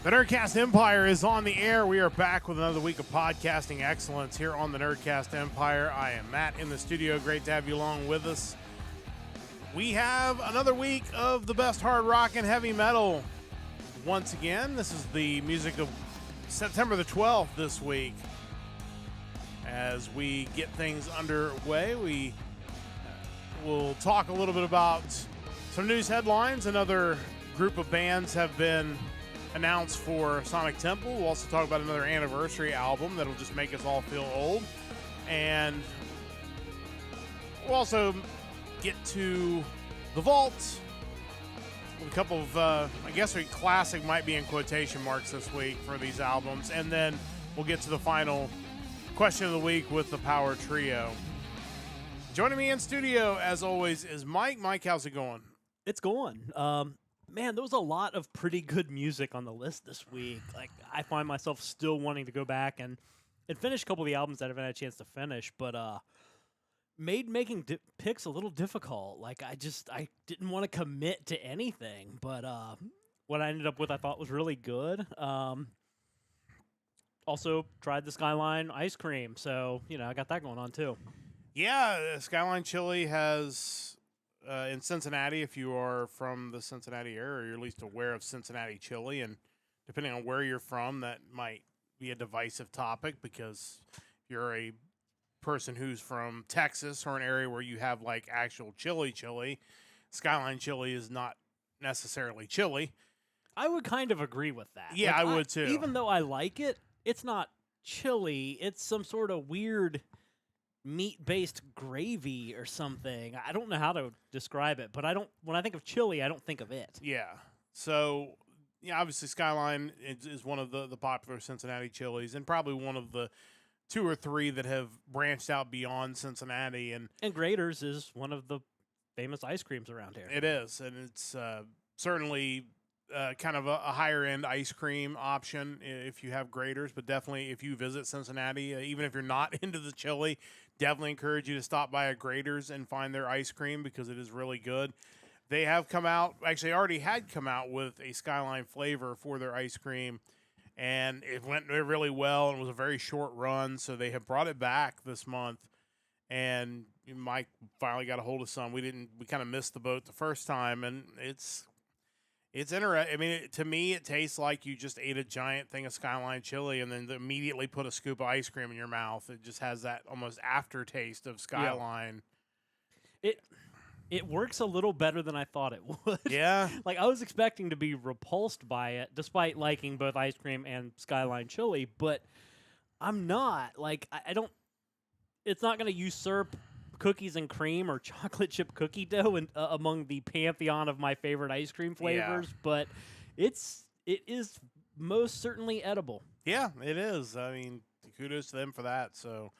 The Nerdcast Empire is on the air. We are back with another week of podcasting excellence here on the Nerdcast Empire. I am Matt in the studio. Great to have you along with us. We have another week of the best hard rock and heavy metal. Once again, this is the music of September the 12th this week. As we get things underway, we will talk a little bit about some news headlines. Another group of bands have been announced for Sonic Temple. We'll also talk about another anniversary album that'll just make us all feel old. And we'll also get to the Vault with a couple of, I guess a classic might be in quotation marks this week for these albums. And then we'll get to the final question of the week with the Power Trio. Joining me in studio, as always, is Mike. Mike, how's it going? It's going. Man, there was a lot of pretty good music on the list this week. Like, I find myself still wanting to go back and finish a couple of the albums that I haven't had a chance to finish, but made making picks a little difficult. Like, I didn't want to commit to anything, but what I ended up with I thought was really good. Also tried the Skyline ice cream, so, I got that going on too. Yeah, Skyline Chili has... in Cincinnati, if you are from the Cincinnati area, or you're at least aware of Cincinnati chili, and depending on where you're from, that might be a divisive topic, because if you're a person who's from Texas or an area where you have like actual chili, Skyline Chili is not necessarily chili. I would kind of agree with that. Yeah, like, I would too. Even though I like it, it's not chili. It's some sort of weird meat-based gravy or something. I don't know how to describe it, but when I think of chili, I don't think of it. Yeah. So, obviously Skyline is one of the popular Cincinnati chilies, and probably one of the two or three that have branched out beyond Cincinnati. And Graeter's is one of the famous ice creams around here. It is, and it's certainly kind of a higher-end ice cream option if you have Graeter's, but definitely if you visit Cincinnati, even if you're not into the chili, definitely encourage you to stop by a Graeter's and find their ice cream, because it is really good. They have come out, actually already had come out with a Skyline flavor for their ice cream, and it went really well, and it was a very short run, so they have brought it back this month, and Mike finally got a hold of some. We kind of missed the boat the first time, and it's interesting. I mean, to me, it tastes like you just ate a giant thing of Skyline chili and then immediately put a scoop of ice cream in your mouth. It just has that almost aftertaste of Skyline. Yeah. It works a little better than I thought it would. Yeah. Like, I was expecting to be repulsed by it, despite liking both ice cream and Skyline chili, but I'm not. Like, I don't... It's not going to usurp cookies and cream or chocolate chip cookie dough among the pantheon of my favorite ice cream flavors, but it is most certainly edible. Yeah, it is. I mean, kudos to them for that. So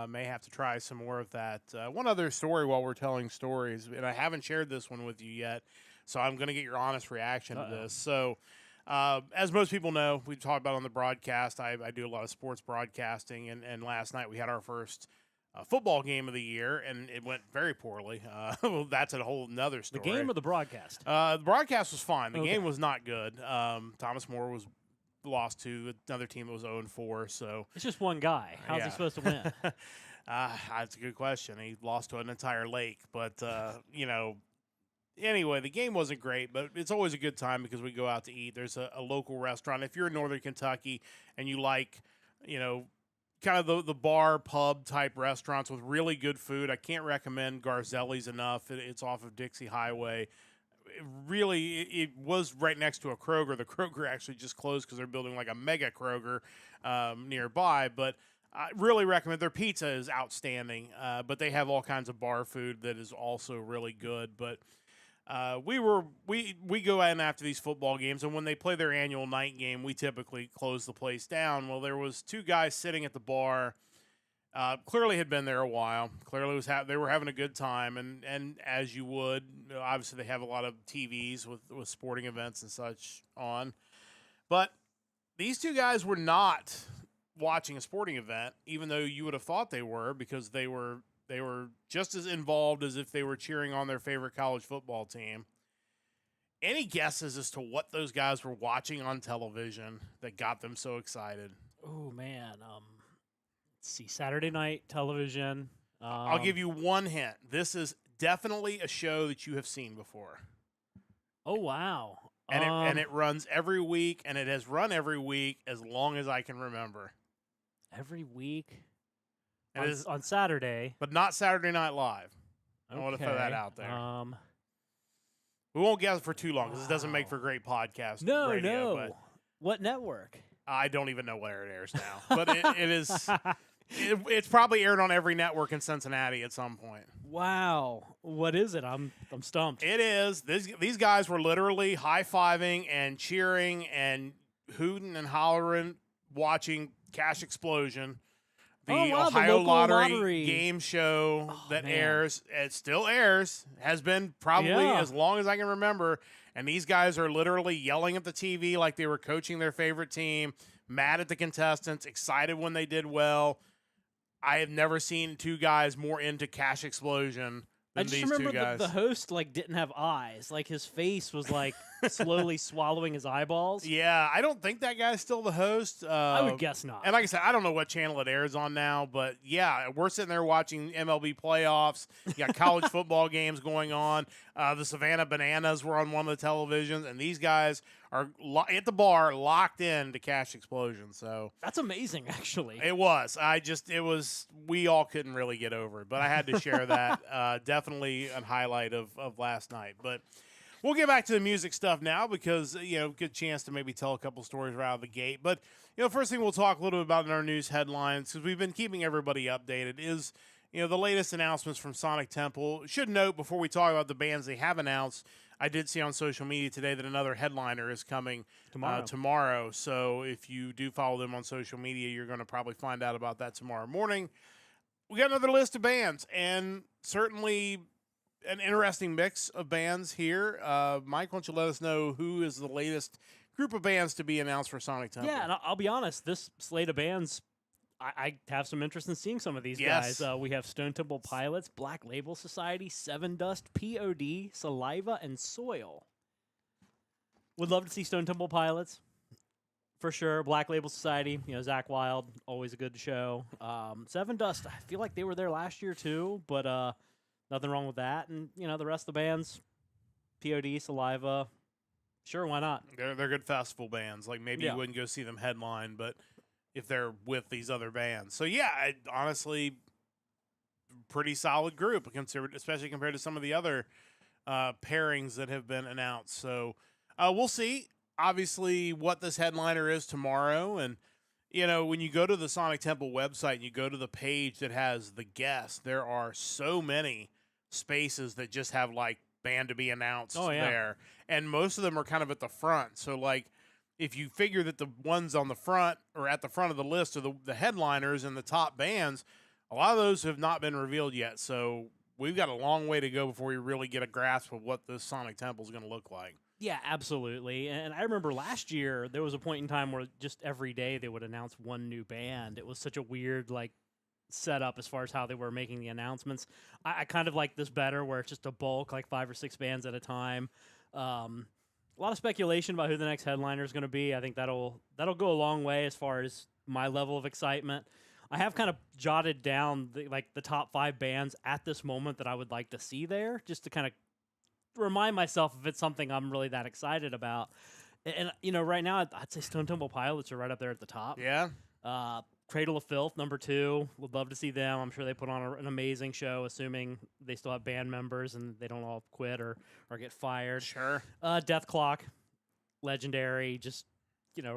may have to try some more of that. One other story while we're telling stories, and I haven't shared this one with you yet, so I'm going to get your honest reaction to this. So as most people know, we talked about on the broadcast, I do a lot of sports broadcasting, and last night we had our first football game of the year, and it went very poorly. Well, that's a whole nother story. The game or the broadcast? The broadcast was fine. The game was not good. Thomas More was lost to another team that was 0-4. So it's just one guy. How's he supposed to win? That's a good question. He lost to an entire lake. But, anyway, the game wasn't great, but it's always a good time because we go out to eat. There's a local restaurant. If you're in Northern Kentucky and you like, kind of the bar, pub type restaurants with really good food, I can't recommend Garzelli's enough. It's off of Dixie Highway. It was right next to a Kroger. The Kroger actually just closed because they're building like a mega Kroger nearby. But I really recommend their pizza is outstanding. But they have all kinds of bar food that is also really good. But we go in after these football games, and when they play their annual night game, we typically close the place down. Well, there was two guys sitting at the bar, clearly had been there a while. Clearly they were having a good time, and as you would, obviously they have a lot of TVs with sporting events and such on. But these two guys were not watching a sporting event, even though you would have thought they were, because they were just as involved as if they were cheering on their favorite college football team. Any guesses as to what those guys were watching on television that got them so excited? Oh man, let's see, Saturday night television. I'll give you one hint. This is definitely a show that you have seen before. Oh wow, And it runs every week, and it has run every week as long as I can remember. every week It is, on Saturday. but not Saturday Night Live. I want to throw that Okay, out there. We won't guess for too long because it doesn't make wow. for great podcast No, radio. no. But What network? I don't even know where it airs now. But it is. It's probably aired on every network in Cincinnati at some point. Wow, what is it? I'm stumped. It is. These guys were literally high-fiving and cheering and hooting and hollering watching Cash Explosion, the Oh, wow, the Ohio local lottery game show that man. airs. It still airs. Has been probably Yeah. as long as I can remember. And these guys are literally yelling at the TV like they were coaching their favorite team, mad at the contestants, excited when they did well. I have never seen two guys more into Cash Explosion I than just these remember two guys. the host like didn't have eyes. Like his face was like slowly swallowing his eyeballs. Yeah, I don't think that guy's still the host. I would guess not. And like I said, I don't know what channel it airs on now, but yeah, we're sitting there watching MLB playoffs. You got college football games going on. The Savannah Bananas were on one of the televisions, and these guys are at the bar locked in to Cash Explosion. So That's amazing, actually. it was. We all couldn't really get over it, but I had to share that. Definitely a highlight of last night. But we'll get back to the music stuff now because, good chance to maybe tell a couple stories right out of the gate. But, first thing we'll talk a little bit about in our news headlines, because we've been keeping everybody updated, is, the latest announcements from Sonic Temple. Should note, before we talk about the bands they have announced, I did see on social media today that another headliner is coming tomorrow. So if you do follow them on social media, you're going to probably find out about that tomorrow morning. We got another list of bands, and certainly an interesting mix of bands here. Mike, why don't you let us know who is the latest group of bands to be announced for Sonic Temple? Yeah, and I'll be honest, this slate of bands, I have some interest in seeing some of these Yes. guys. We have Stone Temple Pilots, Black Label Society, Seven Dust, POD, Saliva, and Soil. Would love to see Stone Temple Pilots, for sure. Black Label Society, Zach Wild, always a good show. Seven Dust, I feel like they were there last year too, but nothing wrong with that. And, the rest of the bands, POD, Saliva, sure, why not? They're good festival bands. Like maybe Yeah. you wouldn't go see them headline, but if they're with these other bands. So yeah, honestly, pretty solid group, especially compared to some of the other pairings that have been announced. So we'll see, obviously, what this headliner is tomorrow. And, when you go to the Sonic Temple website and you go to the page that has the guests, there are so many spaces that just have, like, band to be announced there. And most of them are kind of at the front. So, like, if you figure that the ones on the front or at the front of the list are the headliners and the top bands, a lot of those have not been revealed yet. So we've got a long way to go before we really get a grasp of what this Sonic Temple is going to look like. Yeah, absolutely. And I remember last year, there was a point in time where just every day they would announce one new band. It was such a weird, setup as far as how they were making the announcements. I kind of like this better, where it's just a bulk, like 5 or 6 bands at a time. A lot of speculation about who the next headliner is going to be. I think that'll go a long way as far as my level of excitement. I have kind of jotted down the top 5 bands at this moment that I would like to see there, just to kind of remind myself if it's something I'm really that excited about. And right now I'd say Stone Temple Pilots are right up there at the top. Yeah. Cradle of Filth, number 2. Would love to see them. I'm sure they put on an amazing show, assuming they still have band members and they don't all quit or get fired. Sure. Death Clock, legendary. Just,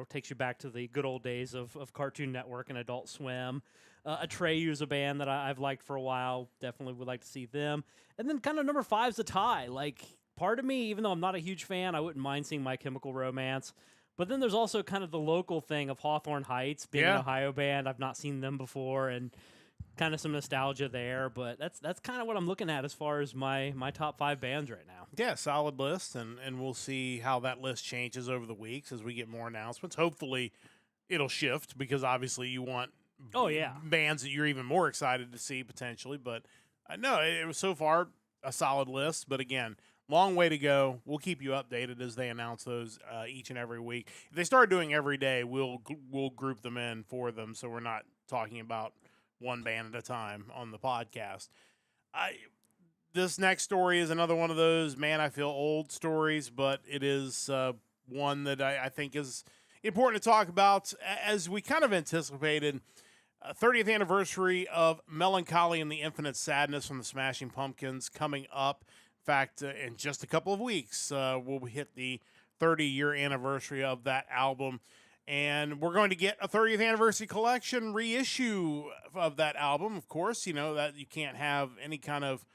takes you back to the good old days of Cartoon Network and Adult Swim. Atreyu's a band that I've liked for a while. Definitely would like to see them. And then kind of number 5's a tie. Like, part of me, even though I'm not a huge fan, I wouldn't mind seeing My Chemical Romance. But then there's also kind of the local thing of Hawthorne Heights being an Ohio band. I've not seen them before, and kind of some nostalgia there. But that's kind of what I'm looking at as far as my top 5 bands right now. Yeah, solid list, and we'll see how that list changes over the weeks as we get more announcements. Hopefully, it'll shift because obviously you want bands that you're even more excited to see potentially. But no, it was so far a solid list. But again, long way to go. We'll keep you updated as they announce those each and every week. If they start doing every day, we'll group them in for them, so we're not talking about one band at a time on the podcast. This next story is another one of those, man, I feel old stories, but it is one that I think is important to talk about. As we kind of anticipated, 30th anniversary of Melancholy and the Infinite Sadness from the Smashing Pumpkins coming up. In fact, in just a couple of weeks, we'll hit the 30-year anniversary of that album. And we're going to get a 30th anniversary collection reissue of that album. Of course, you know that you can't have any kind of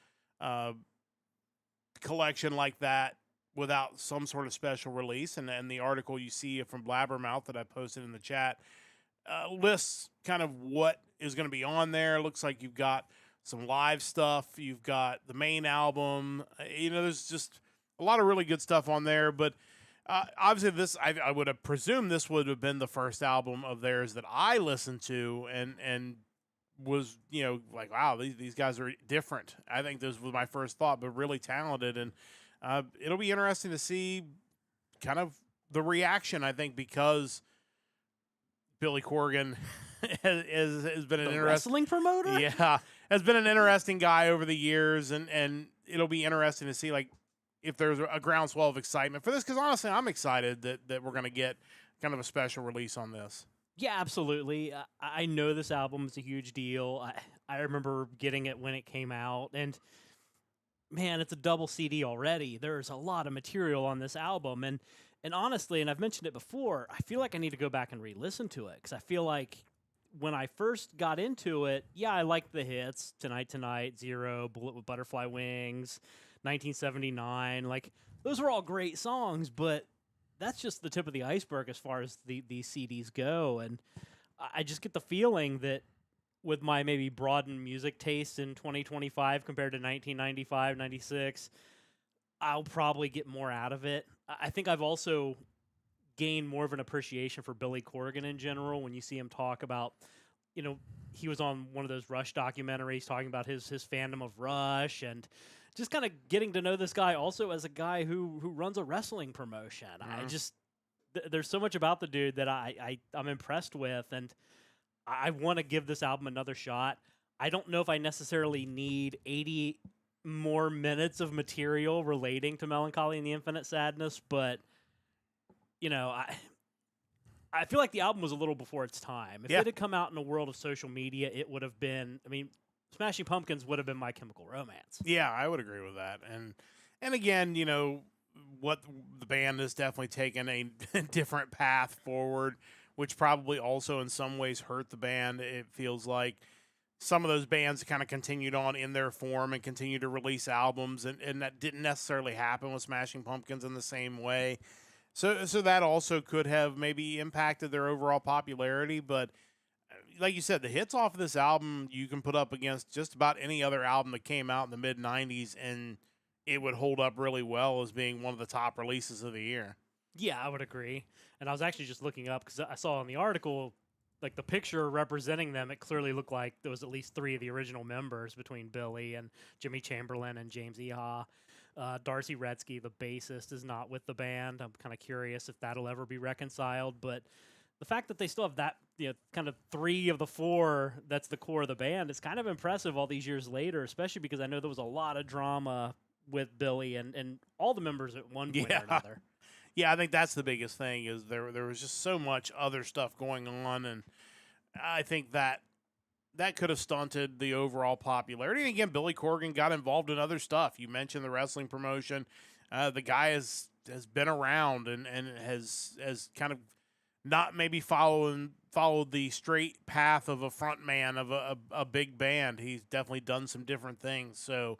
collection like that without some sort of special release. And the article you see from Blabbermouth that I posted in the chat lists kind of what is going to be on there. Looks like you've got some live stuff. You've got the main album. You know, there's just a lot of really good stuff on there. But obviously, this I would have presumed this would have been the first album of theirs that I listened to and was, you know, like, wow, these guys are different. I think this was my first thought, but really talented. And it'll be interesting to see kind of the reaction, I think, because Billy Corgan has been an interesting wrestling promoter. Yeah, has been an interesting guy over the years, and it'll be interesting to see like if there's a groundswell of excitement for this. Because honestly, I'm excited that we're going to get kind of a special release on this. Yeah, absolutely. I know this album is a huge deal. I remember getting it when it came out, and man, it's a double CD already. There's a lot of material on this album, and honestly, and I've mentioned it before, I feel like I need to go back and re-listen to it because I feel like when I first got into it, yeah, I liked the hits, Tonight Tonight, Zero, Bullet with Butterfly Wings, 1979. Like, those were all great songs, but that's just the tip of the iceberg as far as these CDs go. And I just get the feeling that with my maybe broadened music taste in 2025 compared to 1995, 96, I'll probably get more out of it. I think I've also gained more of an appreciation for Billy Corgan in general when you see him talk about, you know, he was on one of those Rush documentaries talking about his fandom of Rush, and just kind of getting to know this guy also as a guy who runs a wrestling promotion. I just there's so much about the dude that I'm impressed with, and I want to give this album another shot. I don't know if I necessarily need 80 more minutes of material relating to Melancholy and the Infinite Sadness, but you know, I feel like the album was a little before its time. If it had come out in a world of social media, it would have been, I mean, Smashing Pumpkins would have been My Chemical Romance. Yeah, I would agree with that. And again, you know, what the band has definitely taken a different path forward, which probably also in some ways hurt the band. It feels like some of those bands kind of continued on in their form and continued to release albums, and that didn't necessarily happen with Smashing Pumpkins in the same way. So that also could have maybe impacted their overall popularity. But like you said, the hits off of this album you can put up against just about any other album that came out in the mid-'90s, and it would hold up really well as being one of the top releases of the year. Yeah, I would agree. And I was actually just looking up because I saw in the article, like the picture representing them, it clearly looked like there was at least 3 of the original members between Billy and Jimmy Chamberlain and James Iha. Darcy Redsky, the bassist, is not with the band. I'm kind of curious if that'll ever be reconciled. But the fact that they still have that, you know, kind of 3 of the 4 that's the core of the band is kind of impressive all these years later, especially because I know there was a lot of drama with Billy and all the members at one point or another. Yeah, I think that's the biggest thing is there was just so much other stuff going on, and I think that could have stunted the overall popularity. And again, Billy Corgan got involved in other stuff. You mentioned the wrestling promotion. The guy has been around and has kind of not maybe followed the straight path of a front man of a big band. He's definitely done some different things. So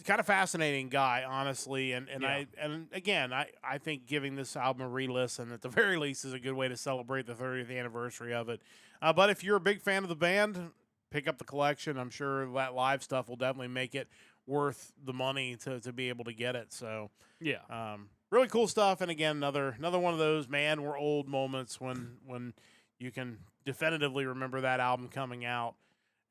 kind of fascinating guy, honestly. And I think giving this album a re-listen at the very least is a good way to celebrate the 30th anniversary of it. But if you're a big fan of the band, pick up the collection. I'm sure that live stuff will definitely make it worth the money to be able to get it. So yeah, really cool stuff. And again, another one of those, man, we're old moments when you can definitively remember that album coming out.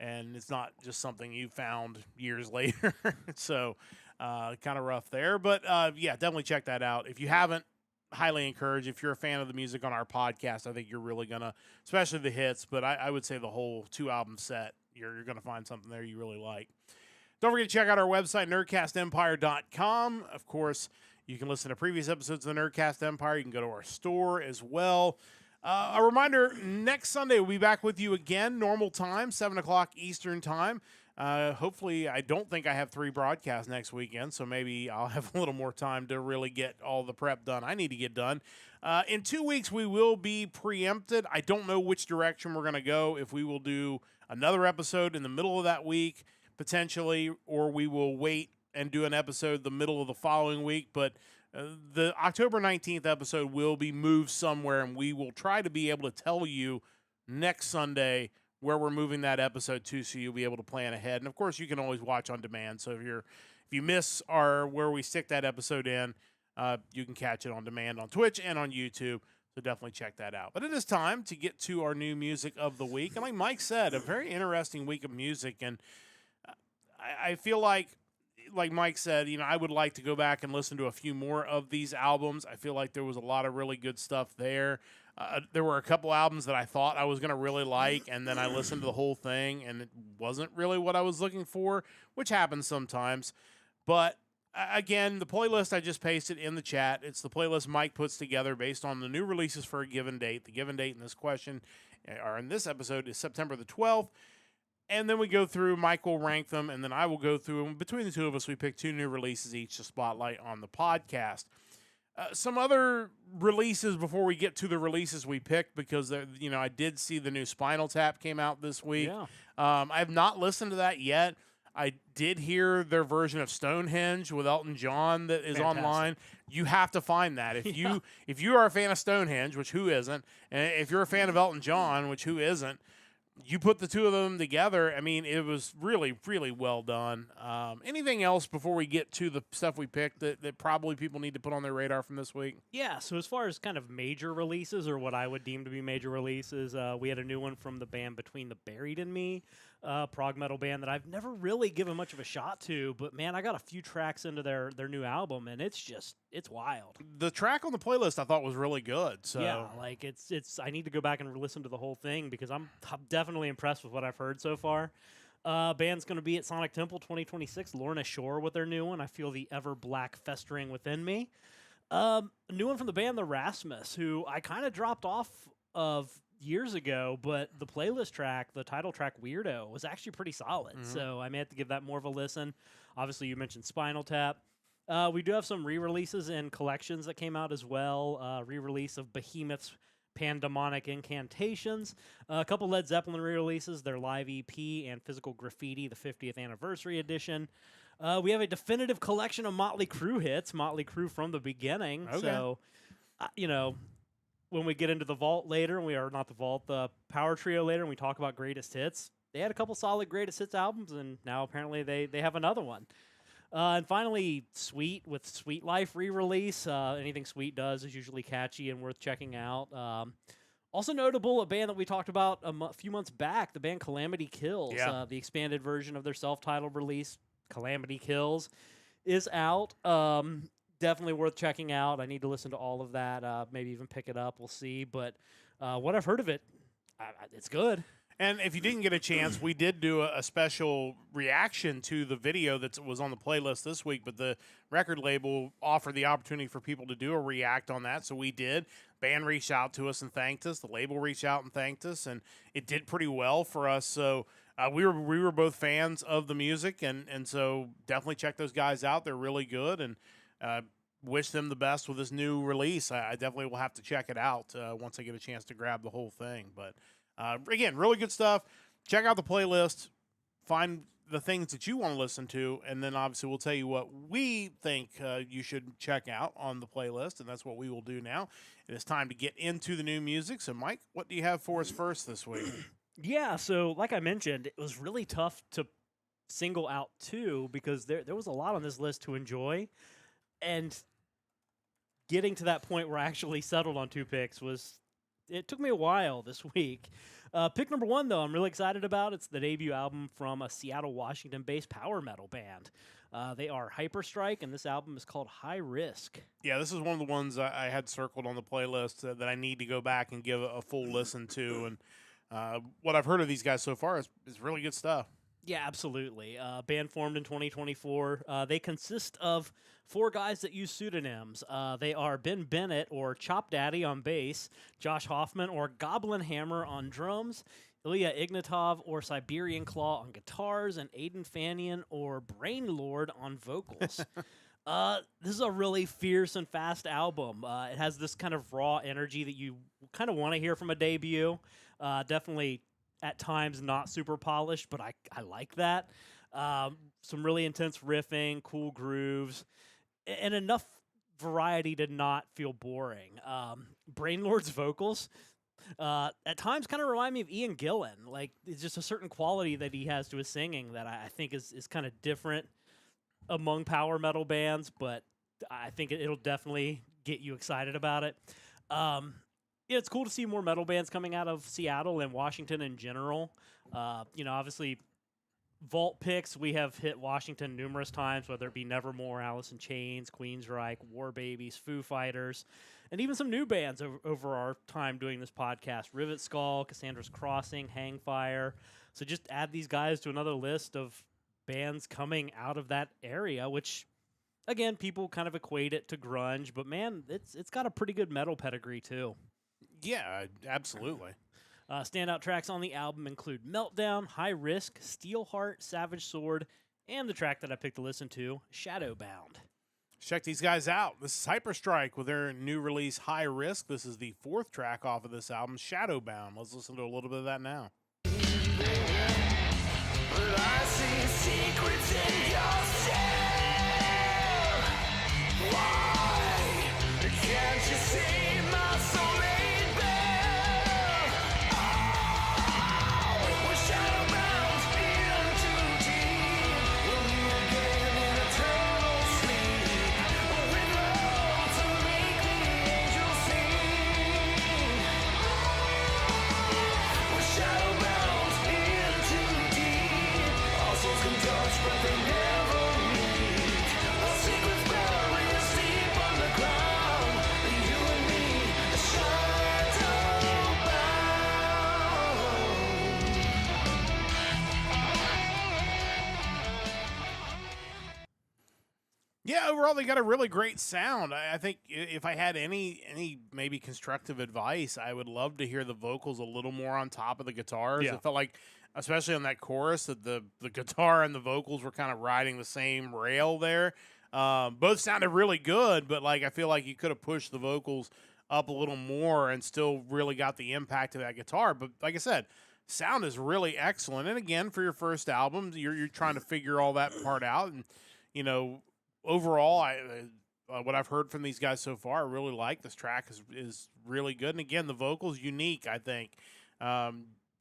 And it's not just something you found years later. So kind of rough there. But yeah, definitely check that out. If you haven't, highly encourage. If you're a fan of the music on our podcast, I think you're really going to, especially the hits, but I would say the whole 2-album set, you're going to find something there you really like. Don't forget to check out our website, nerdcastempire.com. Of course, you can listen to previous episodes of the Nerdcast Empire. You can go to our store as well. A reminder, next Sunday we'll be back with you again, normal time, 7 o'clock Eastern time. Hopefully, I don't think I have 3 broadcasts next weekend, so maybe I'll have a little more time to really get all the prep done I need to get done. In 2 weeks, we will be preempted. I don't know which direction we're going to go, if we will do another episode in the middle of that week, potentially, or we will wait and do an episode the middle of the following week, but the October 19th episode will be moved somewhere, and we will try to be able to tell you next Sunday where we're moving that episode to, so you'll be able to plan ahead. And of course, you can always watch on demand. So if you miss where we stick that episode in, you can catch it on demand on Twitch and on YouTube. So definitely check that out. But it is time to get to our new music of the week. And like Mike said, a very interesting week of music. And I feel like Mike said, I would like to go back and listen to a few more of these albums. I feel like there was a lot of really good stuff there. There were a couple albums that I thought I was going to really like, and then I listened to the whole thing, and it wasn't really what I was looking for, which happens sometimes. But again, the playlist I just pasted in the chat, it's the playlist Mike puts together based on the new releases for a given date. The given date in this question, or in this episode, is September the 12th. And then we go through, Mike will rank them, and then I will go through them. Between the two of us, we pick 2 new releases each to spotlight on the podcast. Some other releases before we get to the releases we picked, because I did see the new Spinal Tap came out this week. Yeah. I have not listened to that yet. I did hear their version of Stonehenge with Elton John that is Fantastic. Online. You have to find that. If you are a fan of Stonehenge, which who isn't, and if you're a fan of Elton John, which who isn't, you put the two of them together. I mean, it was really, really well done. Anything else before we get to the stuff we picked that probably people need to put on their radar from this week? Yeah, so as far as kind of major releases, or what I would deem to be major releases, we had a new one from the band Between the Buried and Me, prog metal band that I've never really given much of a shot to, but man, I got a few tracks into their new album, and it's wild. The track on the playlist I thought was really good. So yeah, like it's I need to go back and listen to the whole thing, because I'm definitely impressed with what I've heard so far. Band's going to be at Sonic Temple 2026, Lorna Shore with their new one, I Feel the Ever Black Festering Within Me. A new one from the band The Rasmus, who I kind of dropped off of years ago, but the playlist track, the title track Weirdo, was actually pretty solid. Mm-hmm. So I may have to give that more of a listen. Obviously, you mentioned Spinal Tap. We do have some re-releases and collections that came out as well. Re-release of Behemoth's Pandemonic Incantations. A couple Led Zeppelin re-releases, their live EP and Physical Graffiti, the 50th anniversary edition. We have a definitive collection of Motley Crue hits, Motley Crue from the beginning. Okay. So, when we get into the vault later, the Power Trio later, and we talk about greatest hits, they had a couple solid greatest hits albums, and now apparently they have another one. And finally, Sweet with Sweet Life re-release. Anything Sweet does is usually catchy and worth checking out. Also notable, a band that we talked about a few months back, the band Calamity Kills. Yeah. The expanded version of their self-titled release, Calamity Kills, is out. Definitely worth checking out. I need to listen to all of that, maybe even pick it up. We'll see. But what I've heard of it, it's good. And if you didn't get a chance, we did do a special reaction to the video that was on the playlist this week, but the record label offered the opportunity for people to do a react on that, so we did. Band reached out to us and thanked us. The label reached out and thanked us, and it did pretty well for us. So we were both fans of the music, and so definitely check those guys out. They're really good, and wish them the best with this new release. I definitely will have to check it out once I get a chance to grab the whole thing, but again, really good stuff. Check out the playlist. Find the things that you want to listen to, and then obviously we'll tell you what we think you should check out on the playlist, and that's what we will do now. It is time to get into the new music. So, Mike, what do you have for us first this week? Yeah, so like I mentioned, it was really tough to single out two, because there was a lot on this list to enjoy, and getting to that point where I actually settled on 2 picks it took me a while this week. Pick number 1, though, I'm really excited about. It's the debut album from a Seattle, Washington-based power metal band. They are Hyperstrike, and this album is called High Risk. Yeah, this is one of the ones I had circled on the playlist that I need to go back and give a full listen to. And what I've heard of these guys so far is really good stuff. Yeah, absolutely. Band formed in 2024. They consist of 4 guys that use pseudonyms. They are Ben Bennett, or Chop Daddy, on bass, Josh Hoffman, or Goblin Hammer, on drums, Ilya Ignatov, or Siberian Claw, on guitars, and Aiden Fanian, or Brain Lord, on vocals. This is a really fierce and fast album. It has this kind of raw energy that you kind of want to hear from a debut. Definitely at times not super polished, but I like that. Some really intense riffing, cool grooves, and enough variety to not feel boring. Brainlord's vocals at times kind of remind me of Ian Gillan. Like, it's just a certain quality that he has to his singing that I think is kind of different among power metal bands, but I think it'll definitely get you excited about it. Yeah, it's cool to see more metal bands coming out of Seattle and Washington in general. Obviously, vault picks, we have hit Washington numerous times, whether it be Nevermore, Alice in Chains, Queensryche, War Babies, Foo Fighters, and even some new bands over our time doing this podcast. Rivet Skull, Cassandra's Crossing, Hangfire. So just add these guys to another list of bands coming out of that area, which, again, people kind of equate it to grunge, but man, it's got a pretty good metal pedigree too. Yeah, absolutely. Standout tracks on the album include Meltdown, High Risk, Steelheart, Savage Sword, and the track that I picked to listen to, Shadowbound. Check these guys out. This is Hyperstrike with their new release, High Risk. This is the 4th track off of this album, Shadowbound. Let's listen to a little bit of that now. I see secrets in yourself. Why can't you see my soulmate bell? Oh, we're shadowbound in too deep. We'll meet again in eternal sleep. With love to make the angels sing. We're shadowbound in too deep. All souls can touch, but they never meet. Our secrets buried deep underground. You and me, shadowbound. Yeah, overall they got a really great sound. I think if I had any maybe constructive advice, I would love to hear the vocals a little more on top of the guitars. Yeah. It felt like, especially on that chorus, that the guitar and the vocals were kind of riding the same rail there. Both sounded really good, but like I feel like you could have pushed the vocals up a little more and still really got the impact of that guitar. But like I said, sound is really excellent. And again, for your first album, you're trying to figure all that part out. And overall, what I've heard from these guys so far, I really like. This track is really good. And again, the vocals unique, I think.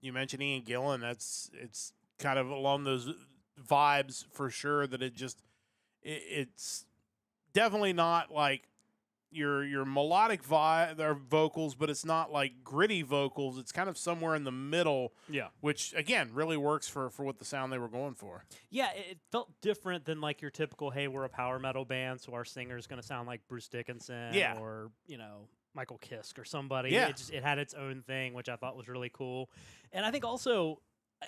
You mentioned Ian Gillan. It's kind of along those vibes for sure. That it's definitely not like your melodic vocals, but it's not like gritty vocals. It's kind of somewhere in the middle. Yeah. Which again really works for what the sound they were going for. Yeah, it felt different than like your typical, hey, we're a power metal band, so our singer's going to sound like Bruce Dickinson or, Michael Kiske or somebody. Yeah. It had its own thing, which I thought was really cool. And I think also,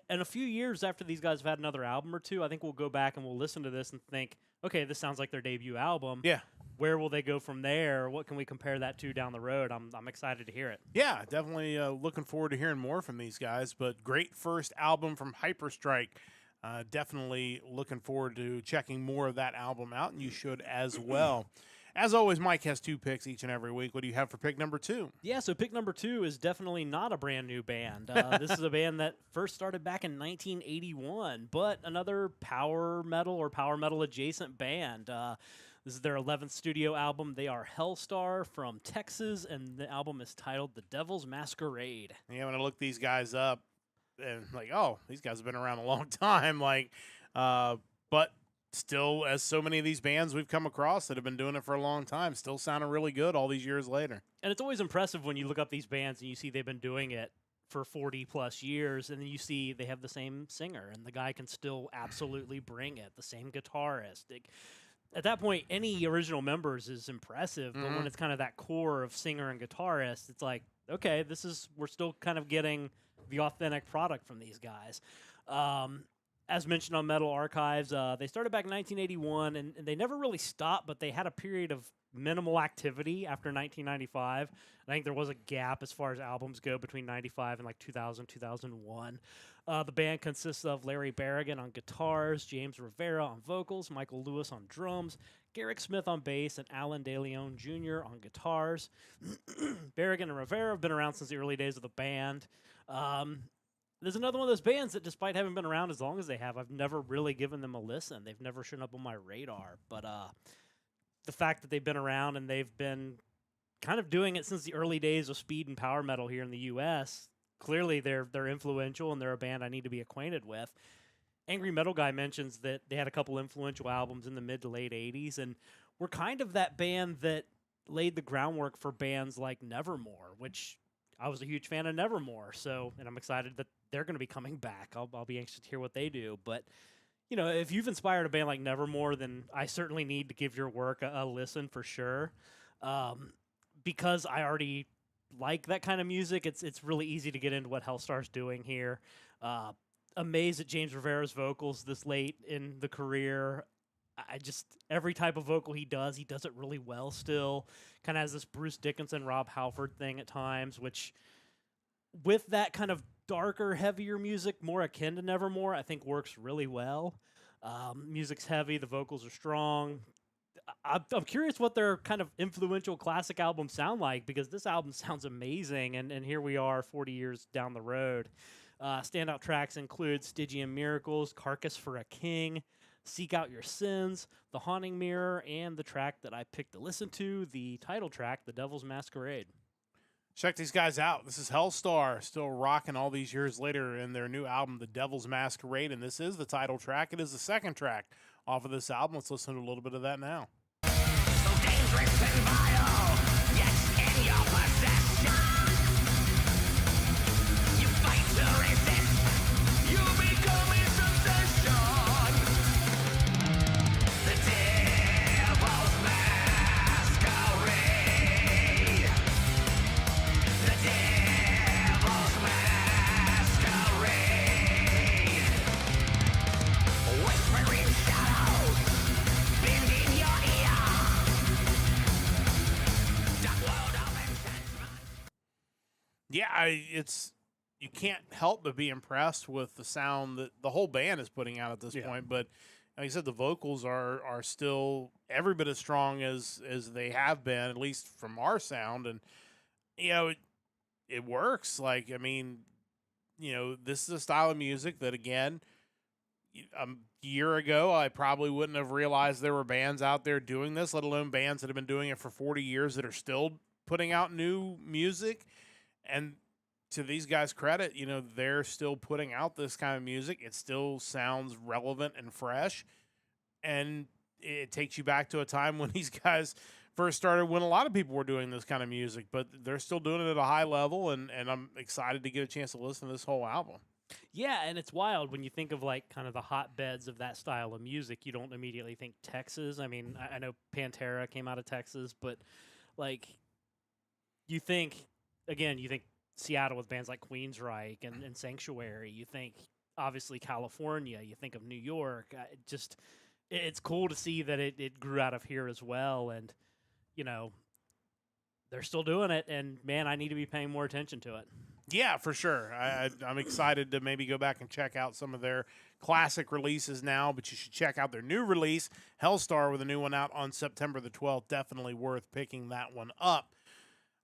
in a few years after these guys have had another album or two, I think we'll go back and we'll listen to this and think, okay, this sounds like their debut album. Yeah. Where will they go from there? What can we compare that to down the road? I'm excited to hear it. Yeah, definitely looking forward to hearing more from these guys. But great first album from Hyperstrike. Definitely looking forward to checking more of that album out, and you should as well. As always, Mike has 2 picks each and every week. What do you have for pick number 2? Yeah, so pick number 2 is definitely not a brand new band. This is a band that first started back in 1981, but another power metal or power metal adjacent band. This is their 11th studio album. They are Helstar from Texas, and the album is titled The Devil's Masquerade. Yeah, when I look these guys up, and like, oh, these guys have been around a long time. But still, as so many of these bands we've come across that have been doing it for a long time, still sounding really good all these years later. And it's always impressive when you look up these bands and you see they've been doing it for 40 plus years, and then you see they have the same singer, and the guy can still absolutely bring it. The same guitarist. At that point, any original members is impressive, but when it's kind of that core of singer and guitarist, it's like, okay, we're still kind of getting the authentic product from these guys. As mentioned on Metal Archives, they started back in 1981, and they never really stopped, but they had a period of minimal activity after 1995. I think there was a gap as far as albums go between 95 and like 2000, 2001. The band consists of Larry Berrigan on guitars, James Rivera on vocals, Michael Lewis on drums, Garrick Smith on bass, and Alan DeLeon Jr. on guitars. Berrigan and Rivera have been around since the early days of the band. There's another one of those bands that, despite having been around as long as they have, I've never really given them a listen. They've never shown up on my radar. But the fact that they've been around and they've been kind of doing it since the early days of speed and power metal here in the U.S., clearly they're influential, and they're a band I need to be acquainted with. Angry Metal Guy mentions that they had a couple influential albums in the mid to late 80s, and we're kind of that band that laid the groundwork for bands like Nevermore, which I was a huge fan of Nevermore, and I'm excited that they're going to be coming back. I'll be anxious to hear what they do, but you know, if you've inspired a band like Nevermore, then I certainly need to give your work a listen for sure. Because I already like that kind of music, it's really easy to get into what Helstar's doing here. Amazed at James Rivera's vocals this late in the career. Every type of vocal he does it really well still. Kind of has this Bruce Dickinson, Rob Halford thing at times, which with that kind of darker, heavier music, more akin to Nevermore, I think works really well. Music's heavy, the vocals are strong. I'm curious what their kind of influential classic albums sound like, because this album sounds amazing, and here we are 40 years down the road. Standout tracks include Stygian Miracles, Carcass for a King, Seek Out Your Sins, The Haunting Mirror, and the track that I picked to listen to, the title track, The Devil's Masquerade. Check these guys out. This is Helstar, still rocking all these years later in their new album, The Devil's Masquerade, and this is the title track. It is the second track off of this album. Let's listen to a little bit of that now. So dangerous and vile, yes, in your possession. You fight to resist, you become its obsession. The devil's masquerade. The devil's masquerade. Whispering shadows, bend in your ear. Dark world of enchantment. Yeah, you can't help but be impressed with the sound that the whole band is putting out at this point. But like I said, the vocals are still every bit as strong as they have been, at least from our sound. And you know, it works. Like, I mean, you know, this is a style of music that, again, a year ago I probably wouldn't have realized there were bands out there doing this, let alone bands that have been doing it for 40 years that are still putting out new music. And to these guys' credit, you know, they're still putting out this kind of music. It still sounds relevant and fresh. And it takes you back to a time when these guys first started, when a lot of people were doing this kind of music, but they're still doing it at a high level. And I'm excited to get a chance to listen to this whole album. Yeah, and it's wild when you think of like kind of the hotbeds of that style of music. You don't immediately think Texas. I mean, I know Pantera came out of Texas, but like you think Seattle with bands like Queensryche and Sanctuary. You think, obviously, California. You think of New York. It's cool to see that it grew out of here as well. And, you know, they're still doing it. And, man, I need to be paying more attention to it. Yeah, for sure. I'm excited to maybe go back and check out some of their classic releases now, but you should check out their new release, Helstar, with a new one out on September the 12th. Definitely worth picking that one up.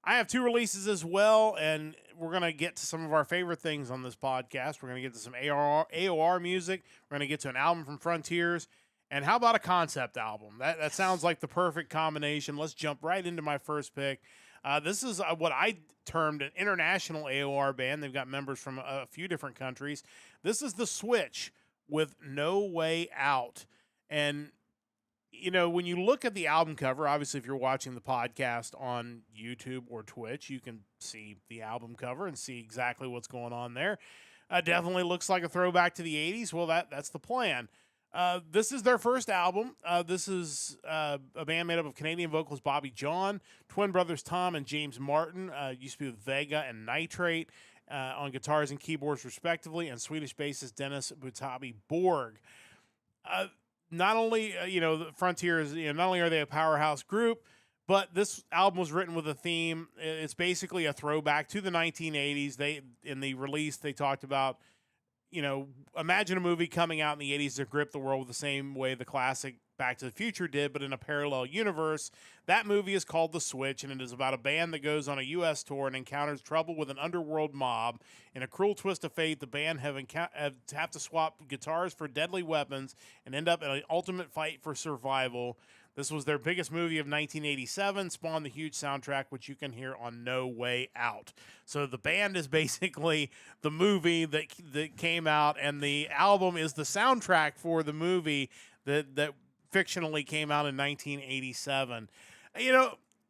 I have two releases as well, and we're going to get to some of our favorite things on this podcast. We're going to get to some AOR music. We're going to get to an album from Frontiers. And how about a concept album? That sounds like the perfect combination. Let's jump right into my first pick. This is what I termed an international AOR band. They've got members from a few different countries. This is The Switch with No Way Out. And when you look at the album cover, obviously, if you're watching the podcast on YouTube or Twitch, you can see the album cover and see exactly what's going on there. Definitely looks like a throwback to the 80s. Well, that's the plan. This is their first album. This is a band made up of Canadian vocalist Bobby John, twin brothers Tom and James Martin, used to be with Vega and Nitrate on guitars and keyboards respectively, and Swedish bassist Dennis Butabi Borg. Not only, the Frontiers, not only are they a powerhouse group, but this album was written with a theme. It's basically a throwback to the 1980s. In the release, they talked about, imagine a movie coming out in the 80s to grip the world the same way the classic Back to the Future did, but in a parallel universe. That movie is called The Switch, and it is about a band that goes on a U.S. tour and encounters trouble with an underworld mob. In a cruel twist of fate, the band have to swap guitars for deadly weapons and end up in an ultimate fight for survival. This was their biggest movie of 1987, spawned the huge soundtrack, which you can hear on No Way Out. So the band is basically the movie that came out, and the album is the soundtrack for the movie that fictionally came out in 1987.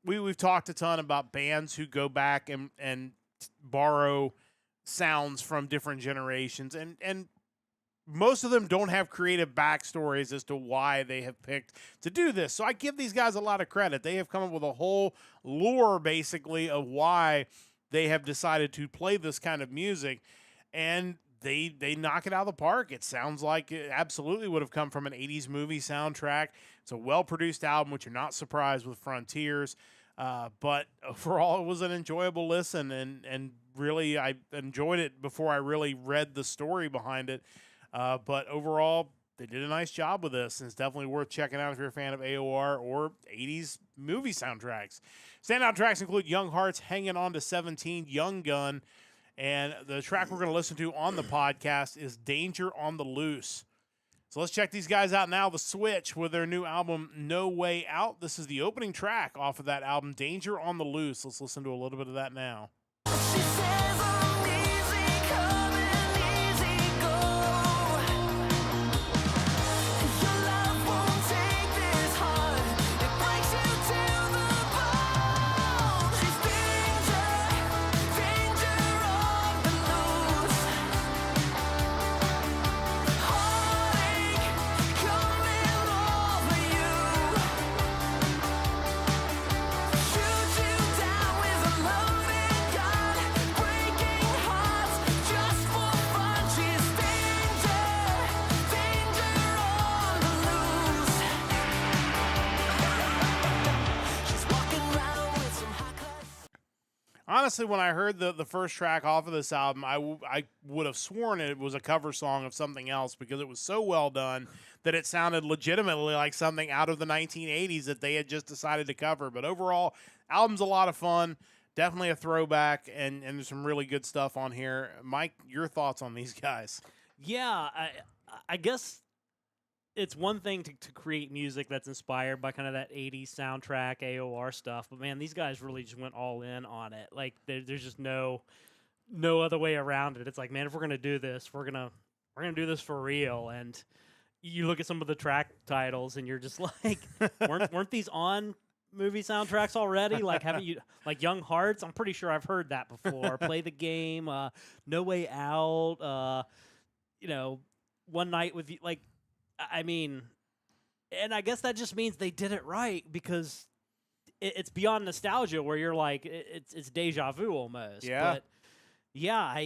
We've talked a ton about bands who go back and borrow sounds from different generations, and most of them don't have creative backstories as to why they have picked to do this. So I give these guys a lot of credit. They have come up with a whole lore, basically, of why they have decided to play this kind of music, and they knock it out of the park. It sounds like it absolutely would have come from an 80s movie soundtrack. It's a well-produced album, which you're not surprised with Frontiers. But overall, it was an enjoyable listen, and really, I enjoyed it before I really read the story behind it. But overall, they did a nice job with this, and it's definitely worth checking out if you're a fan of AOR or 80s movie soundtracks. Standout tracks include Young Hearts, Hanging On to 17, Young Gun, and the track we're going to listen to on the podcast is Danger on the Loose. So let's check these guys out now. The Switch with their new album, No Way Out. This is the opening track off of that album, Danger on the Loose. Let's listen to a little bit of that now. She says I'm easy come and easy go. Your love won't take this hard. It breaks you to the bone. She's danger on the loose. Heartache coming over you. Shoot you down with a loaded gun. Breaking hearts just for fun. She's danger on the loose. She's walking around with some high class. Honestly, when I heard the first track off of this album, I would have sworn it was a cover song of something else because it was so well done that it sounded legitimately like something out of the 1980s that they had just decided to cover. But overall, album's a lot of fun. Definitely a throwback, and there's some really good stuff on here. Mike, your thoughts on these guys? Yeah, I guess it's one thing to create music that's inspired by kind of that 80s soundtrack, AOR stuff, but man, these guys really just went all in on it. Like, there's just no other way around it. It's like, man, if we're gonna do this, we're gonna do this for real. And you look at some of the track titles, and you're just like, weren't these on movie soundtracks already? Like, haven't you, like Young Hearts? I'm pretty sure I've heard that before. Play the Game, No Way Out, One Night with You. Like, I mean, and I guess that just means they did it right, because it's beyond nostalgia, where you're like, it's deja vu almost. Yeah. But yeah,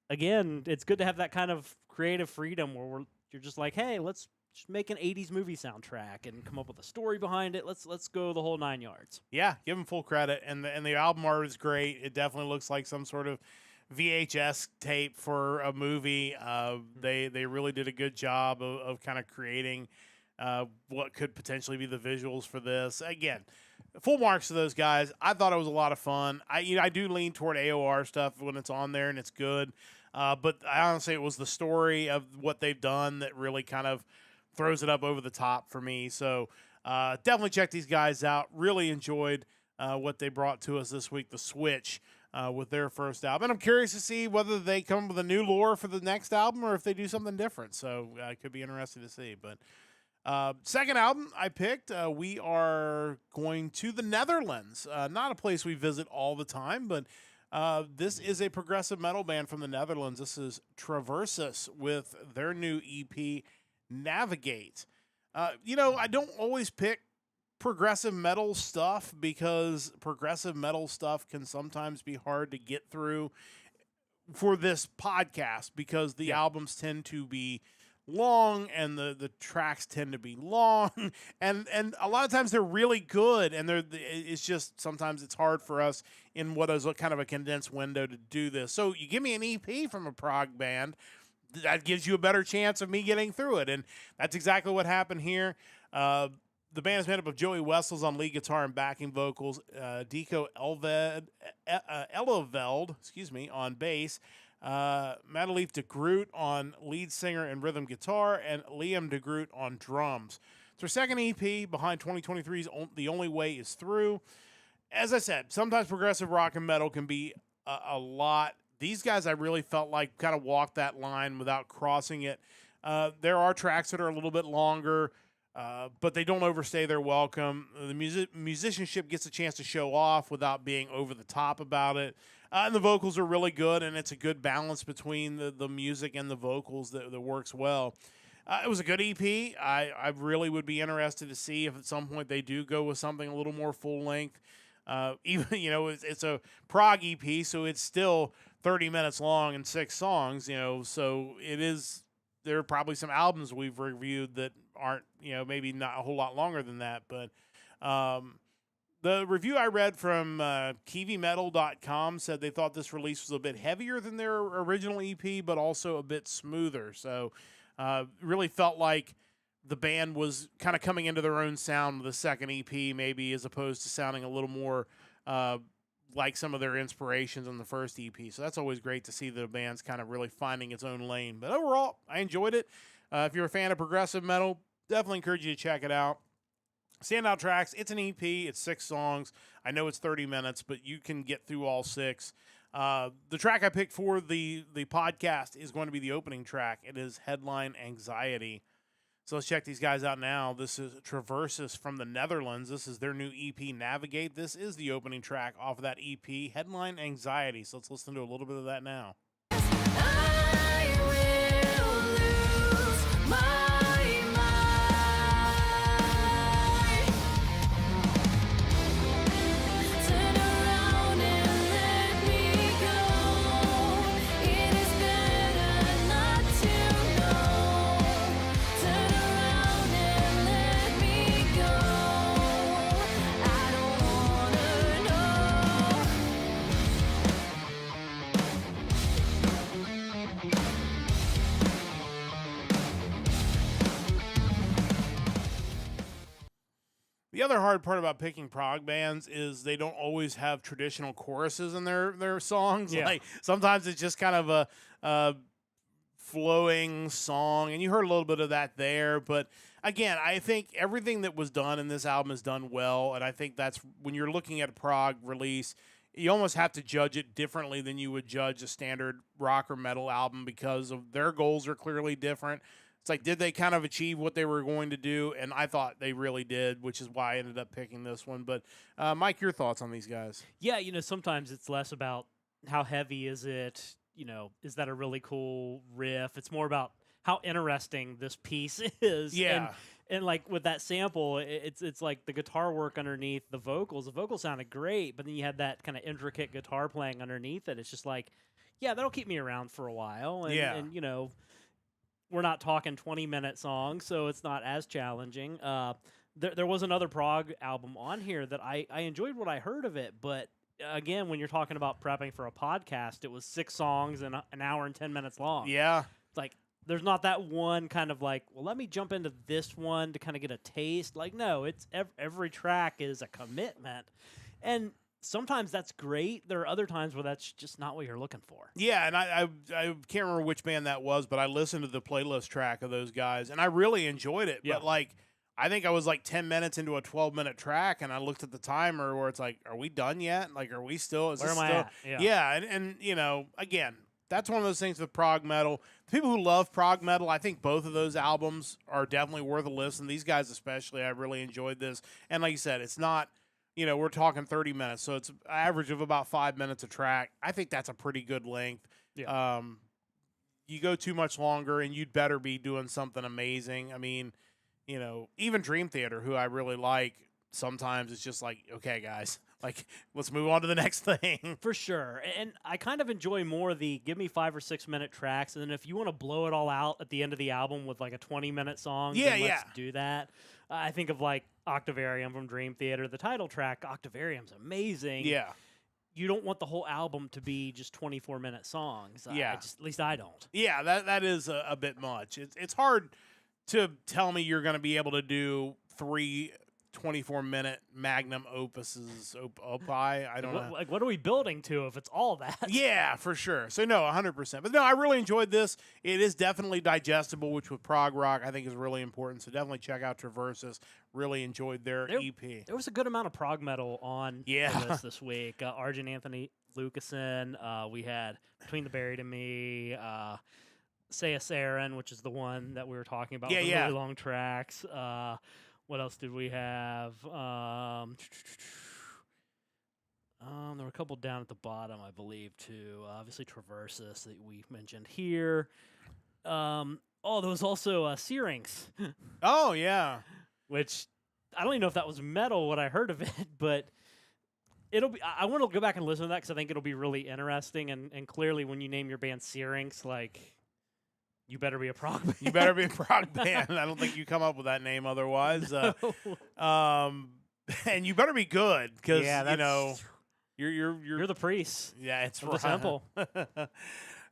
again, it's good to have that kind of creative freedom where you're just like, hey, let's just make an 80s movie soundtrack and come up with a story behind it. Let's go the whole 9 yards. Yeah, give them full credit, and the album art is great. It definitely looks like some sort of VHS tape for a movie. They really did a good job of kind of creating what could potentially be the visuals for this. Again, full marks to those guys. I thought it was a lot of fun. I do lean toward AOR stuff when it's on there and it's good. But I honestly, it was the story of what they've done that really kind of throws it up over the top for me. So definitely check these guys out. Really enjoyed what they brought to us this week, The Switch, with their first album. And I'm curious to see whether they come up with a new lore for the next album or if they do something different. So it could be interesting to see. But Second album I picked, we are going to the Netherlands. Not a place we visit all the time, but this is a progressive metal band from the Netherlands. This is Traversus with their new EP, Navigate. I don't always pick progressive metal stuff because progressive metal stuff can sometimes be hard to get through for this podcast because the albums tend to be long and the tracks tend to be long and a lot of times they're really good and it's just sometimes it's hard for us in what is a kind of a condensed window to do this. So you give me an EP from a prog band, that gives you a better chance of me getting through it, and that's exactly what happened here. The band is made up of Joey Wessels on lead guitar and backing vocals, Dico Eleveld, on bass, Madeleine de Groot on lead singer and rhythm guitar, and Liam de Groot on drums. It's their second EP behind 2023's The Only Way Is Through. As I said, sometimes progressive rock and metal can be a lot. These guys, I really felt like kind of walked that line without crossing it. There are tracks that are a little bit longer, but they don't overstay their welcome. The musicianship gets a chance to show off without being over the top about it. And the vocals are really good, and it's a good balance between the music and the vocals that works well. It was a good EP. I really would be interested to see if at some point they do go with something a little more full length. Even it's a prog EP, so it's still 30 minutes long and 6 songs. So it is. There are probably some albums we've reviewed that aren't maybe not a whole lot longer than that, but. The review I read from KiwiMetal.com said they thought this release was a bit heavier than their original EP, but also a bit smoother. So really felt like the band was kind of coming into their own sound with the second EP, maybe, as opposed to sounding a little more like some of their inspirations on the first EP. So that's always great to see the band's kind of really finding its own lane. But overall, I enjoyed it. If you're a fan of progressive metal, definitely encourage you to check it out. Standout tracks, it's an EP, it's 6 songs. I know it's 30 minutes, but you can get through all 6. The track I picked for the podcast is going to be the opening track. It is Headline Anxiety. So let's check these guys out now. This is Traversus from the Netherlands. This is their new EP, Navigate. This is the opening track off of that EP, Headline Anxiety. So let's listen to a little bit of that now. I will lose my mind. Turn around and let me go. It is better not to know. Turn around and let me go. I don't wanna know. The other hard part about picking prog bands is they don't always have traditional choruses in their songs. Yeah. Like sometimes it's just kind of a flowing song, and you heard a little bit of that there. But again, I think everything that was done in this album is done well, and I think that's when you're looking at a prog release, you almost have to judge it differently than you would judge a standard rock or metal album because of their goals are clearly different. It's like, did they kind of achieve what they were going to do? And I thought they really did, which is why I ended up picking this one. But Mike, your thoughts on these guys? Yeah, sometimes it's less about how heavy is it, is that a really cool riff? It's more about how interesting this piece is. Yeah. And like with that sample, it's like the guitar work underneath the vocals. The vocals sounded great, but then you had that kind of intricate guitar playing underneath it. It's just like, yeah, that'll keep me around for a while. And, Yeah. and we're not talking 20-minute songs, so it's not as challenging. There was another prog album on here that I enjoyed what I heard of it, but again, when you're talking about prepping for a podcast, it was 6 songs and an hour and 10 minutes long. Yeah. It's like, there's not that one kind of like, well, let me jump into this one to kind of get a taste. Like, no, it's every track is a commitment. And sometimes that's great. There are other times where that's just not what you're looking for. Yeah, and I can't remember which band that was, but I listened to the playlist track of those guys, and I really enjoyed it. Yeah. But, like, I think I was, like, 10 minutes into a 12-minute track, and I looked at the timer where it's like, are we done yet? Like, are we still? Is Where this am I still? at? Yeah, and again, that's one of those things with prog metal. People who love prog metal, I think both of those albums are definitely worth a listen. These guys especially, I really enjoyed this. And like you said, it's not, we're talking 30 minutes, so it's an average of about 5 minutes a track. I think that's a pretty good length. Yeah. You go too much longer, and you'd better be doing something amazing. I mean, even Dream Theater, who I really like, sometimes it's just like, okay, guys, like, let's move on to the next thing. For sure. And I kind of enjoy more the give me 5 or 6 minute tracks. And then if you want to blow it all out at the end of the album with like a 20-minute song, then let's do that. I think of like Octavarium from Dream Theater, the title track. Octavarium's amazing. Yeah. You don't want the whole album to be just 24-minute songs. Yeah. At least I don't. Yeah, that is a bit much. It's hard to tell me you're going to be able to do 3 24-minute magnum opuses, opi. I don't know. Like, what are we building to if it's all that? Yeah, for sure. So, no, 100%. But, no, I really enjoyed this. It is definitely digestible, which with prog rock I think is really important. So, definitely check out Traversus. Really enjoyed their EP. There was a good amount of prog metal on the list this week. Argent Anthony Lucasen. We had Between the Buried and Me. Say Saren, which is the one that we were talking about with the really long tracks. What else did we have? There were a couple down at the bottom, I believe, too. Obviously, Traversus that we mentioned here. There was also Syrinx. Oh, yeah. Which, I don't even know if that was metal, what I heard of it, but it'll be. I want to go back and listen to that because I think it'll be really interesting. And clearly, when you name your band Syrinx, like, you better be a prog band. You better be a prog band. I don't think you come up with that name otherwise. No. And you better be good because you're the priest. Yeah, it's of the temple.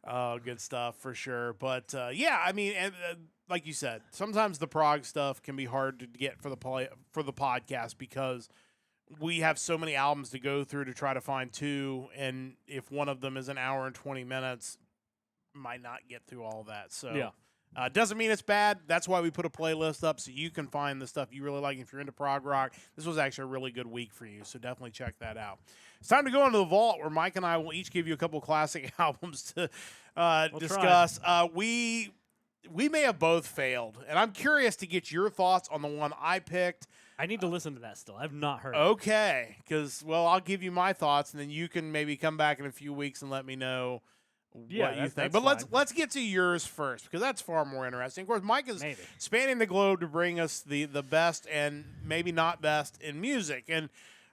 Oh, good stuff for sure. But I mean, and, like you said, sometimes the prog stuff can be hard to get for the podcast because we have so many albums to go through to try to find two, and if one of them is an hour and 20 minutes. Might not get through all of that. So doesn't mean it's bad. That's why we put a playlist up so you can find the stuff you really like. If you're into prog rock, this was actually a really good week for you. So definitely check that out. It's time to go into the vault where Mike and I will each give you a couple of classic albums to discuss. We may have both failed, and I'm curious to get your thoughts on the one I picked. I need to listen to that still. I've not heard Okay, because, I'll give you my thoughts, and then you can maybe come back in a few weeks and let me know what you think. But let's get to yours first because that's far more interesting. Of course, Mike is spanning the globe to bring us the best and maybe not best in music. And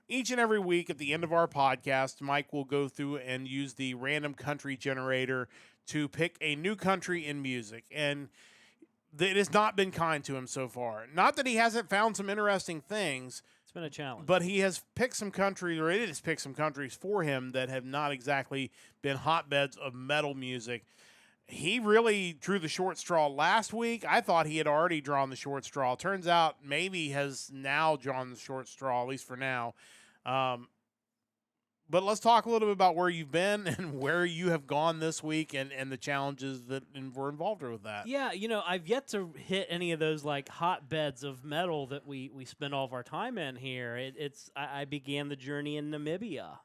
each and every week at the end of our podcast, Mike will go through and use the random country generator to pick a new country in music. And it has not been kind to him so far. Not that he hasn't found some interesting things. It's been a challenge. But he has picked some countries, or it has picked some countries for him that have not exactly been hotbeds of metal music. He really drew the short straw last week. I thought he had already drawn the short straw. Turns out maybe has now drawn the short straw, at least for now. But let's talk a little bit about where you've been and where you have gone this week and the challenges that were involved with that. Yeah, I've yet to hit any of those like hotbeds of metal that we spend all of our time in here. I began the journey in Namibia.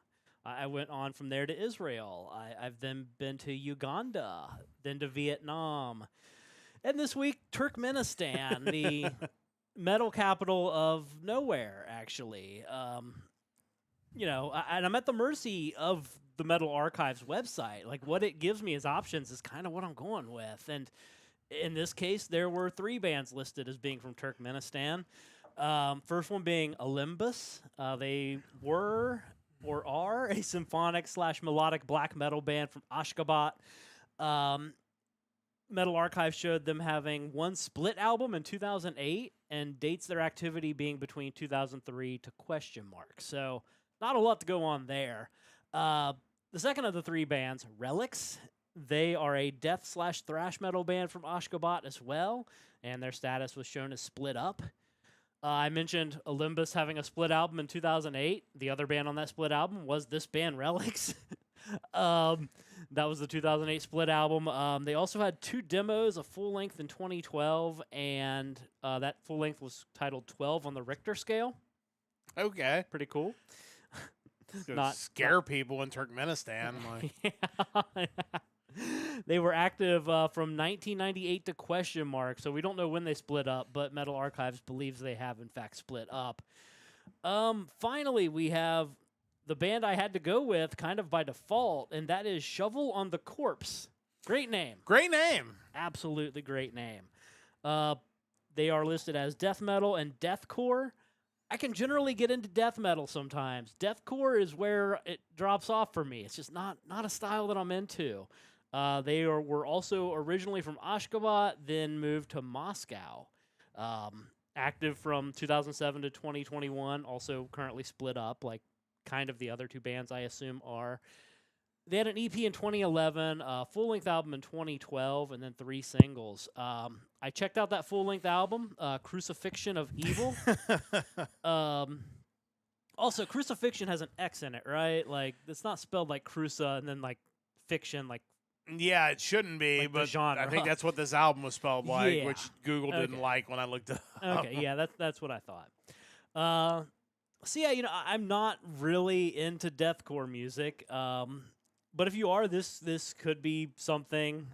I went on from there to Israel. I've then been to Uganda, then to Vietnam. And this week, Turkmenistan, the metal capital of nowhere, actually. And I'm at the mercy of the Metal Archives website. Like, what it gives me as options is kind of what I'm going with. And in this case, there were 3 bands listed as being from Turkmenistan. First one being Olympus. They were or are a symphonic/melodic black metal band from Ashgabat. Metal Archive showed them having one split album in 2008 and dates their activity being between 2003 to ? So not a lot to go on there. The second of the 3 bands, Relics, they are a death/thrash metal band from Ashgabat as well, and their status was shown as split up. I mentioned Olympus having a split album in 2008. The other band on that split album was this band, Relics. That was the 2008 split album. They also had 2 demos, a full length in 2012, and that full length was titled 12 on the Richter scale. Okay. Pretty cool. Not scare people in Turkmenistan. Like. Yeah. They were active from 1998 to question mark, so we don't know when they split up, but Metal Archives believes they have in fact split up. Finally, we have the band I had to go with kind of by default, and that is Shovel on the Corpse. Great name. Great name. Absolutely great name. They are listed as death metal and deathcore. I can generally get into death metal sometimes. Deathcore is where it drops off for me. It's just not a style that I'm into. Were also originally from Ashgabat, then moved to Moscow. Active from 2007 to 2021, also currently split up, like kind of the other two bands I assume are. They had an EP in 2011, a full-length album in 2012, and then 3 singles. I checked out that full-length album, Crucifixion of Evil. Also, Crucifixion has an X in it, right? Like, it's not spelled like cruci and then like fiction, like Yeah, it shouldn't be, Like the but genre. I think that's what this album was spelled like, Yeah. which Google didn't Okay. like when I looked it up. Okay, yeah, that's what I thought. So yeah, I'm not really into deathcore music. But if you are, this could be something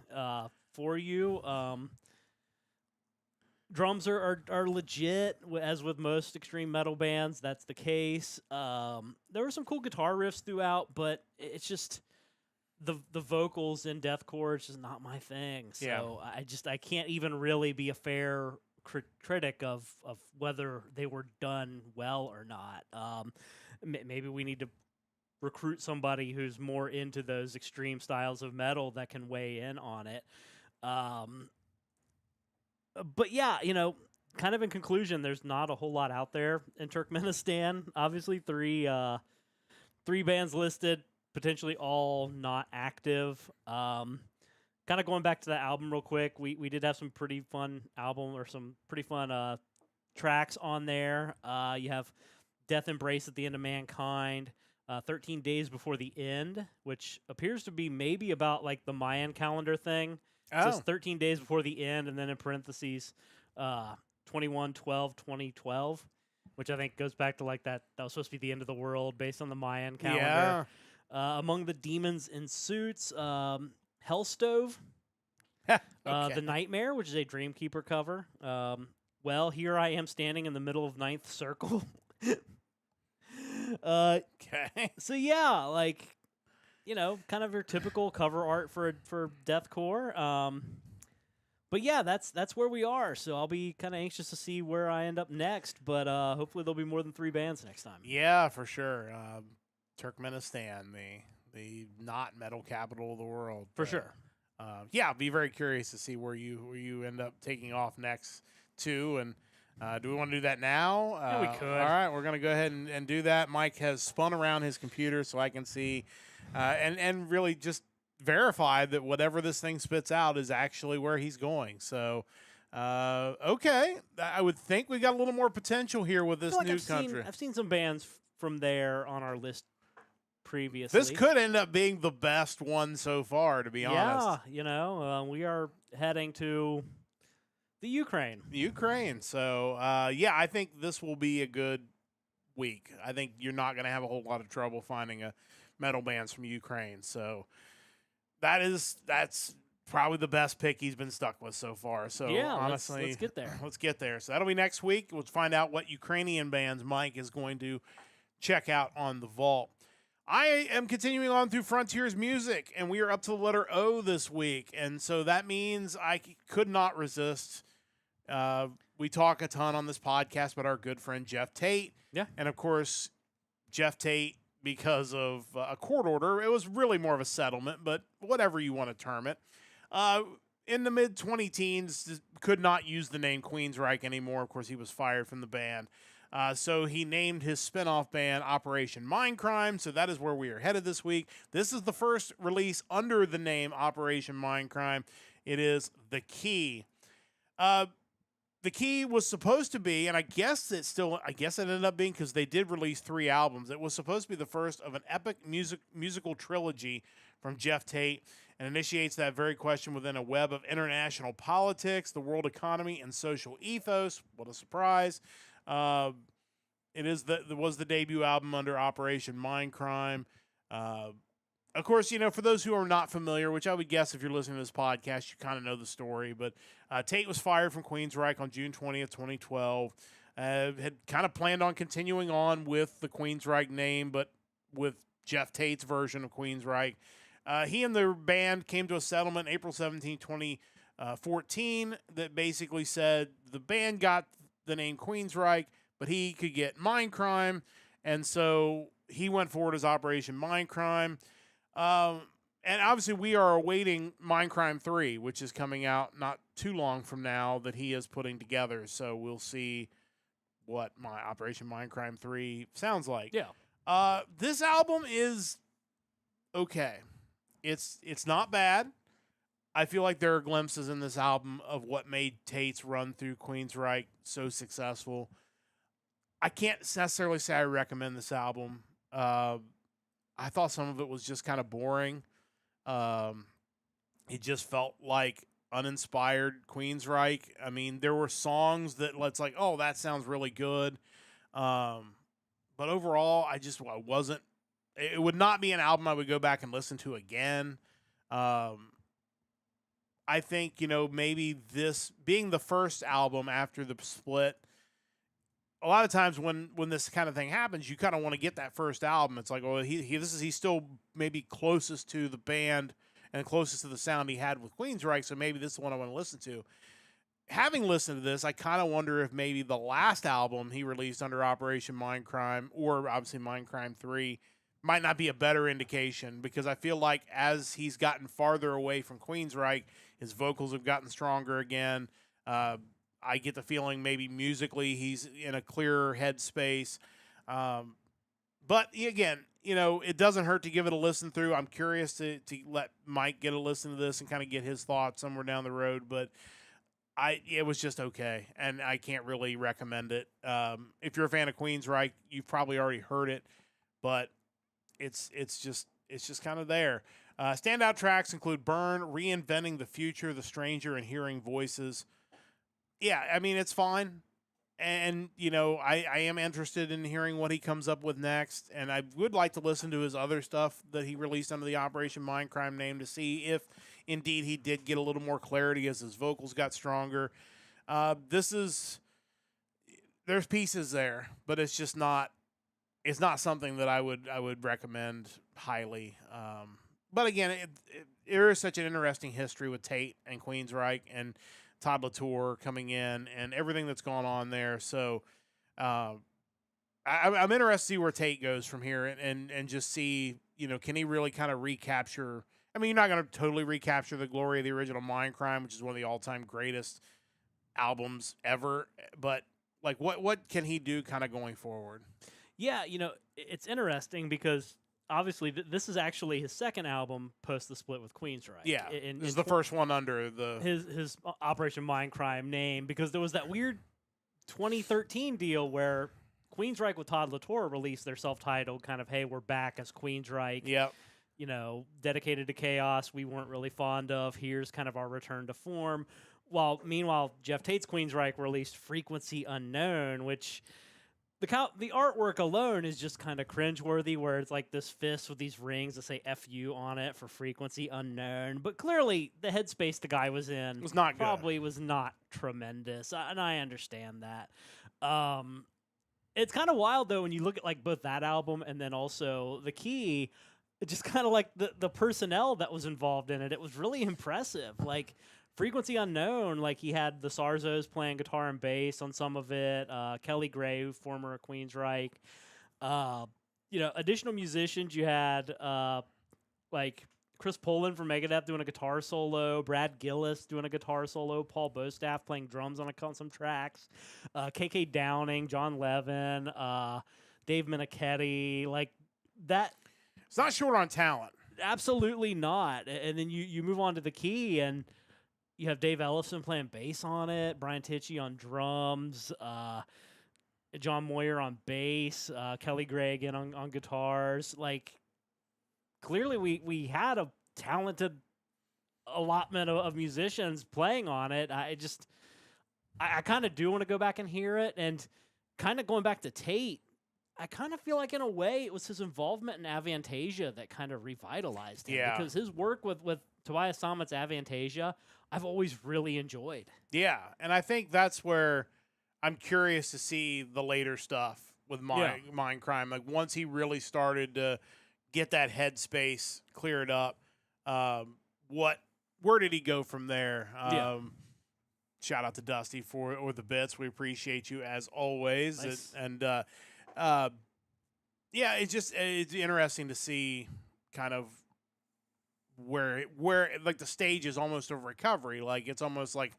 for you. Drums are legit, as with most extreme metal bands. That's the case. There were some cool guitar riffs throughout, but it's just the vocals in deathcore is just not my thing. So I can't even really be a fair critic of whether they were done well or not. Maybe we need to recruit somebody who's more into those extreme styles of metal that can weigh in on it. But yeah, kind of in conclusion, there's not a whole lot out there in Turkmenistan. Obviously, three bands listed, potentially all not active. Kind of going back to the album real quick, we did have some pretty fun tracks on there. You have Death Embrace at the End of Mankind, 13 Days Before the End, which appears to be maybe about like the Mayan calendar thing. It says 13 days before the end, and then in parentheses, 21/12/2012, which I think goes back to like that was supposed to be the end of the world based on the Mayan calendar. Yeah. Among the Demons in Suits, Hellstove, Okay. The Nightmare, which is a Dreamkeeper cover. Well, Here I Am Standing in the Middle of Ninth Circle. Okay. So yeah, like, kind of your typical cover art for deathcore. But yeah, that's where we are. So I'll be kind of anxious to see where I end up next. But hopefully there'll be more than 3 bands next time. Yeah, for sure. Turkmenistan, the not metal capital of the world. For sure. Yeah, I'll be very curious to see where you end up taking off next too. And do we want to do that now? Yeah, we could. All right, we're going to go ahead and do that. Mike has spun around his computer so I can see and really just verify that whatever this thing spits out is actually where he's going. So, okay. I would think we got a little more potential here with this new country. I've seen some bands from there on our list previously. This could end up being the best one so far, to be honest. Yeah, we are heading to the Ukraine. So, yeah, I think this will be a good week. I think you're not going to have a whole lot of trouble finding a metal bands from Ukraine. So that's probably the best pick he's been stuck with so far. So yeah, honestly, let's get there. Let's get there. So that'll be next week. We'll find out what Ukrainian bands Mike is going to check out on the vault. I am continuing on through Frontiers Music, and we are up to the letter O this week. And so that means I could not resist. We talk a ton on this podcast about our good friend Jeff Tate. Yeah. And, of course, Jeff Tate, because of a court order, it was really more of a settlement, but whatever you want to term it. In the mid-20-teens, could not use the name Queensryche anymore. Of course, he was fired from the band. So he named his spinoff band Operation Mindcrime. So that is where we are headed this week. This is the first release under the name Operation Mindcrime. It is The Key. The Key was supposed to be, and I guess it ended up being, because they did release 3 albums. It was supposed to be the first of an epic musical trilogy from Jeff Tate, and initiates that very question within a web of international politics, the world economy, and social ethos. What a surprise. It was the debut album under Operation Mindcrime. Of course, for those who are not familiar, which I would guess if you're listening to this podcast, you kind of know the story, but Tate was fired from Queensryche on June 20th, 2012. Had kind of planned on continuing on with the Queensryche name, but with Jeff Tate's version of Queensryche. He and the band came to a settlement April 17, 2014 that basically said the band got the name Queensryche, but he could get Mindcrime, and so he went forward as Operation Mindcrime. And obviously we are awaiting Mindcrime 3, which is coming out not too long from now that he is putting together. So we'll see what my Operation Mindcrime 3 sounds like. Yeah. This album is okay. It's not bad. I feel like there are glimpses in this album of what made Tate's run through Queensryche so successful. I can't necessarily say I recommend this album. I thought some of it was just kind of boring. It just felt like uninspired Queensryche. I mean, there were songs that it's like, oh, that sounds really good. But overall, I wasn't. It would not be an album I would go back and listen to again. I think, maybe this being the first album after the split, a lot of times when this kind of thing happens, you kind of want to get that first album. It's like, well, he's still maybe closest to the band and closest to the sound he had with Queensryche, so maybe this is the one I want to listen to. Having listened to this, I kind of wonder if maybe the last album he released under Operation Mindcrime, or obviously Mindcrime 3, might not be a better indication, because I feel like as he's gotten farther away from Queensryche, his vocals have gotten stronger again. I get the feeling maybe musically he's in a clearer headspace. But again, it doesn't hurt to give it a listen through. I'm curious to let Mike get a listen to this and kind of get his thoughts somewhere down the road. But it was just okay, and I can't really recommend it. If you're a fan of Queensryche, you've probably already heard it, but it's just kind of there. Standout tracks include Burn, Reinventing the Future, The Stranger, and Hearing Voices. Yeah, I mean, it's fine. And, I am interested in hearing what he comes up with next. And I would like to listen to his other stuff that he released under the Operation Mindcrime name to see if, indeed, he did get a little more clarity as his vocals got stronger. There's pieces there, but it's just not, it's not something that I would recommend highly. But again, there is such an interesting history with Tate and Queensryche and Todd Latour coming in and everything that's gone on there. So I'm interested to see where Tate goes from here and just see, can he really kind of recapture? I mean, you're not going to totally recapture the glory of the original Mindcrime, which is one of the all-time greatest albums ever. But like, what can he do kind of going forward? Yeah, it's interesting because obviously this is actually his second album post the split with Queensryche. Yeah, this is the first one under his Operation Mindcrime name, because there was that weird 2013 deal where Queensryche with Todd Latour released their self-titled kind of, hey, we're back as Queensryche. Yep. Dedicated to chaos we weren't really fond of. Here's kind of our return to form. Meanwhile, Jeff Tate's Queensryche released Frequency Unknown, which the artwork alone is just kind of cringeworthy, where it's like this fist with these rings that say "FU" on it for Frequency Unknown. But clearly, the headspace the guy was in was not probably was not tremendous, and I understand that. It's kind of wild though when you look at like both that album and then also The Key. Just kind of like the personnel that was involved in it. It was really impressive. Like Frequency Unknown, like he had the Sarzos playing guitar and bass on some of it. Kelly Gray, former Queensryche. Additional musicians. You had like Chris Poland from Megadeth doing a guitar solo. Brad Gillis doing a guitar solo. Paul Bostaff playing drums on some tracks. KK Downing, John Levin, Dave Meniketti, like that. It's not short on talent. Absolutely not. And then you move on to The Key, and you have Dave Ellefson playing bass on it, Brian Tichy on drums, John Moyer on bass, Kelly Gray again on guitars. Like, clearly we had a talented allotment of musicians playing on it. I kind of do want to go back and hear it. And kind of going back to Tate, I kind of feel like in a way it was his involvement in Avantasia that kind of revitalized him. Yeah. Because his work with Tobias Sammet's Avantasia, I've always really enjoyed. Yeah, and I think that's where I'm curious to see the later stuff with Mindcrime. Like once he really started to get that headspace cleared up, where did he go from there? Shout out to Dusty for the bits. We appreciate you as always. Nice. Yeah, it's interesting to see kind of where like the stage is almost of recovery. Like it's almost like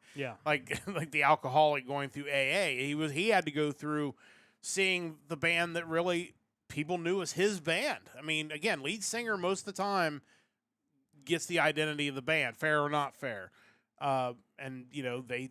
like the alcoholic going through AA. He had to go through seeing the band that really people knew as his band. I mean, again, lead singer most of the time gets the identity of the band, fair or not fair. And they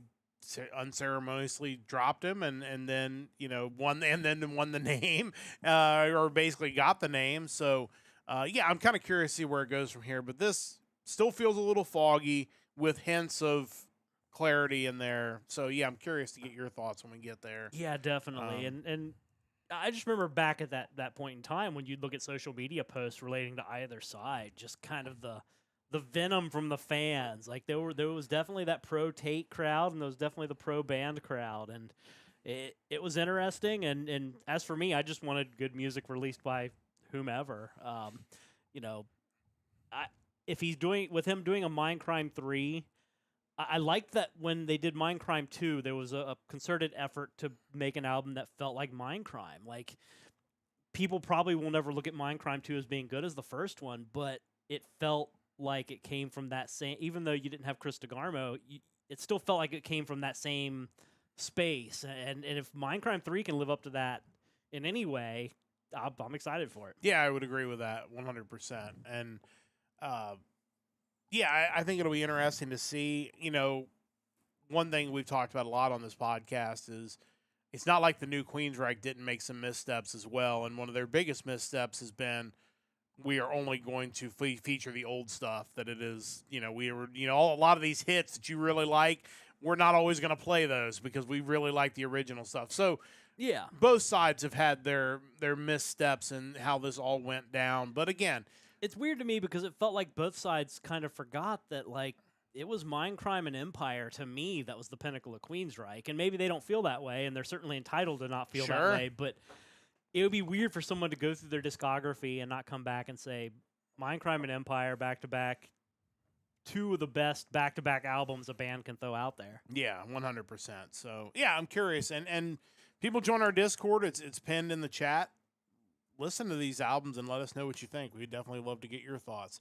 unceremoniously dropped him and then won the name or basically got the name. So I'm kind of curious to see where it goes from here, but this still feels a little foggy with hints of clarity in there. So I'm curious to get your thoughts when we get there. Yeah, definitely. And I just remember back at that point in time when you'd look at social media posts relating to either side, just kind of the venom from the fans. Like there was definitely that pro Tate crowd, and there was definitely the pro band crowd, and it was interesting. And as for me, I just wanted good music released by whomever. If he's doing a Mindcrime 3, I liked that when they did Mindcrime 2, there was a concerted effort to make an album that felt like Mindcrime. Like people probably will never look at Mindcrime 2 as being good as the first one, but it felt like it came from that same, even though you didn't have Chris DeGarmo, it still felt like it came from that same space. And if Mindcrime 3 can live up to that in any way, I'm excited for it. Yeah, I would agree with that 100%. And I think it'll be interesting to see. One thing we've talked about a lot on this podcast is it's not like the new Queensryche didn't make some missteps as well. And one of their biggest missteps has been we are only going to feature the old stuff that it is. We were, a lot of these hits that you really like, we're not always going to play those because we really like the original stuff. So, yeah, both sides have had their missteps and how this all went down. But again, it's weird to me because it felt like both sides kind of forgot that, like, it was Mindcrime and Empire, to me, that was the pinnacle of Queensryche. And maybe they don't feel that way, and they're certainly entitled to not feel that way. But it would be weird for someone to go through their discography and not come back and say, Mindcrime and Empire, back-to-back, two of the best back-to-back albums a band can throw out there. Yeah, 100%. So, I'm curious. And people join our Discord. It's pinned in the chat. Listen to these albums and let us know what you think. We'd definitely love to get your thoughts.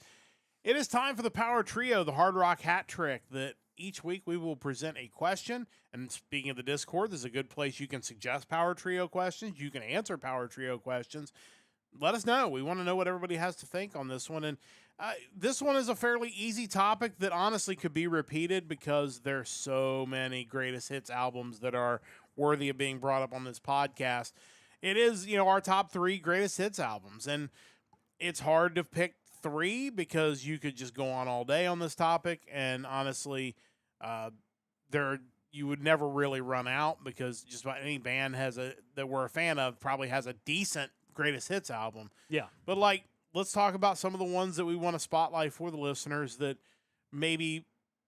It is time for the Power Trio, the Hard Rock Hat Trick, that each week we will present a question. And speaking of the Discord, this is a good place you can suggest Power Trio questions. You can answer Power Trio questions. Let us know. We want to know what everybody has to think on this one. And this one is a fairly easy topic that honestly could be repeated because there's so many greatest hits albums that are worthy of being brought up on this podcast. It is, our top 3 greatest hits albums. And it's hard to pick 3 because you could just go on all day on this topic. And honestly, you would never really run out because just about any band that we're a fan of probably has a decent greatest hits album. Yeah. But let's talk about some of the ones that we want to spotlight for the listeners that maybe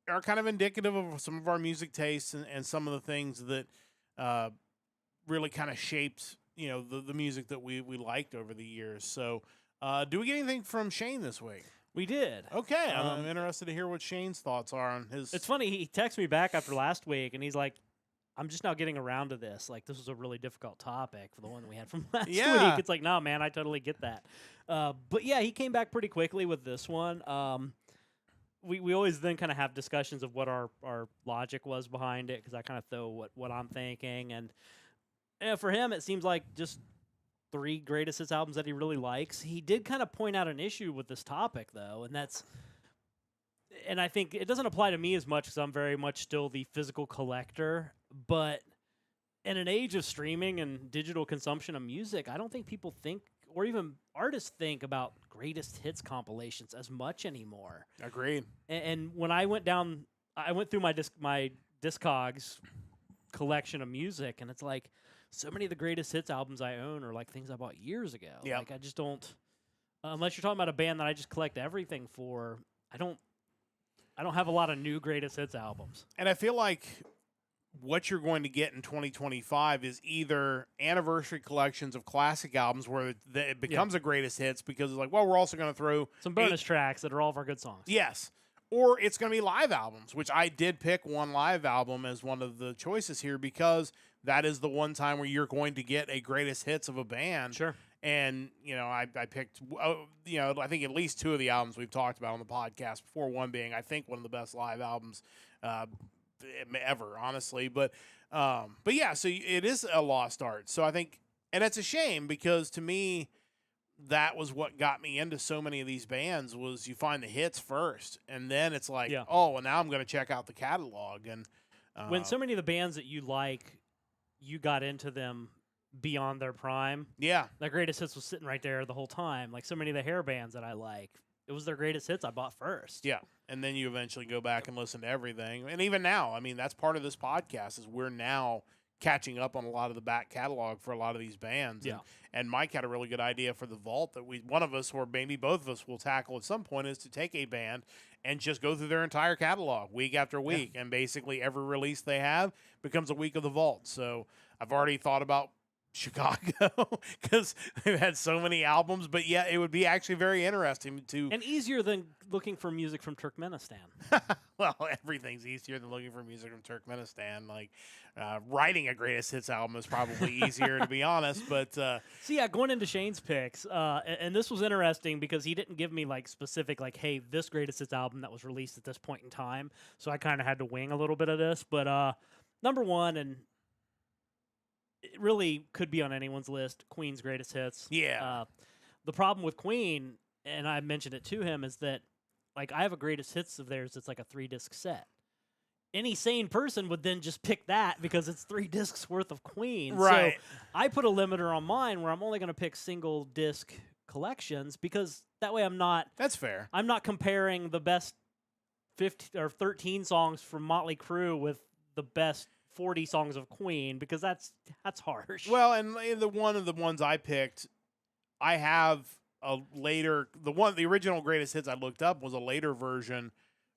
are kind of indicative of some of our music tastes and some of the things that really kind of shaped the music that we liked over the years. So do we get anything from Shane this week? We did. Okay. I'm interested to hear what Shane's thoughts are on his. It's funny. He texted me back after last week, and he's like, I'm just now getting around to this. Like, this was a really difficult topic for the one that we had from last week. It's like, no, man, I totally get that. But yeah, he came back pretty quickly with this one. We always then kind of have discussions of what our logic was behind it, because I kind of throw what I'm thinking. And for him, it seems like just 3 greatest hits albums that he really likes. He did kind of point out an issue with this topic, though, and I think it doesn't apply to me as much because I'm very much still the physical collector. But in an age of streaming and digital consumption of music, I don't think people think, or even artists think, about greatest hits compilations as much anymore. Agreed. And when I went through my Discogs collection of music, and it's like so many of the greatest hits albums I own are like things I bought years ago. Yep. Like I just don't, unless you're talking about a band that I just collect everything for. I don't have a lot of new greatest hits albums. And I feel like what you're going to get in 2025 is either anniversary collections of classic albums where it becomes a greatest hits because it's like, well, we're also going to throw Some bonus tracks that are all of our good songs. Yes. Or it's going to be live albums, which I did pick one live album as one of the choices here because that is the one time where you're going to get a greatest hits of a band. Sure. And, I picked, I think at least two of the albums we've talked about on the podcast before, one being, I think, one of the best live albums ever, honestly. But yeah, so it is a lost art. So I think, and it's a shame because to me, that was what got me into so many of these bands was you find the hits first. And then it's like, oh, well, now I'm going to check out the catalog. And when so many of the bands that you like, you got into them beyond their prime. Yeah. Their greatest hits was sitting right there the whole time. Like so many of the hair bands that I like, it was their greatest hits I bought first. Yeah. And then you eventually go back and listen to everything. And even now, I mean, that's part of this podcast is we're now catching up on a lot of the back catalog for a lot of these bands. Yeah. And Mike had a really good idea for the vault that one of us or maybe both of us will tackle at some point is to take a band and just go through their entire catalog week after week. And basically every release they have becomes a week of the vault. So I've already thought about Chicago because they've had so many albums, but yeah, it would be actually very interesting to and easier than looking for music from Turkmenistan. Well, everything's easier than looking for music from Turkmenistan. Like writing a greatest hits album is probably easier to be honest. But so yeah, going into Shane's picks, and this was interesting because he didn't give me like specific like, hey, this greatest hits album that was released at this point in time. So I kind of had to wing a little bit of this. But number one, and it really could be on anyone's list, Queen's greatest hits. Yeah. The problem with Queen, and I mentioned it to him, is that like I have a greatest hits of theirs that's like a 3-disc set. Any sane person would then just pick that because it's 3 discs worth of Queen. Right. So I put a limiter on mine where I'm only going to pick single disc collections because that way That's fair. I'm not comparing the best 15 or 13 songs from Motley Crue with the best 40 songs of Queen because that's harsh. Well, and one of the ones I picked, I have a later the original greatest hits I looked up was a later version,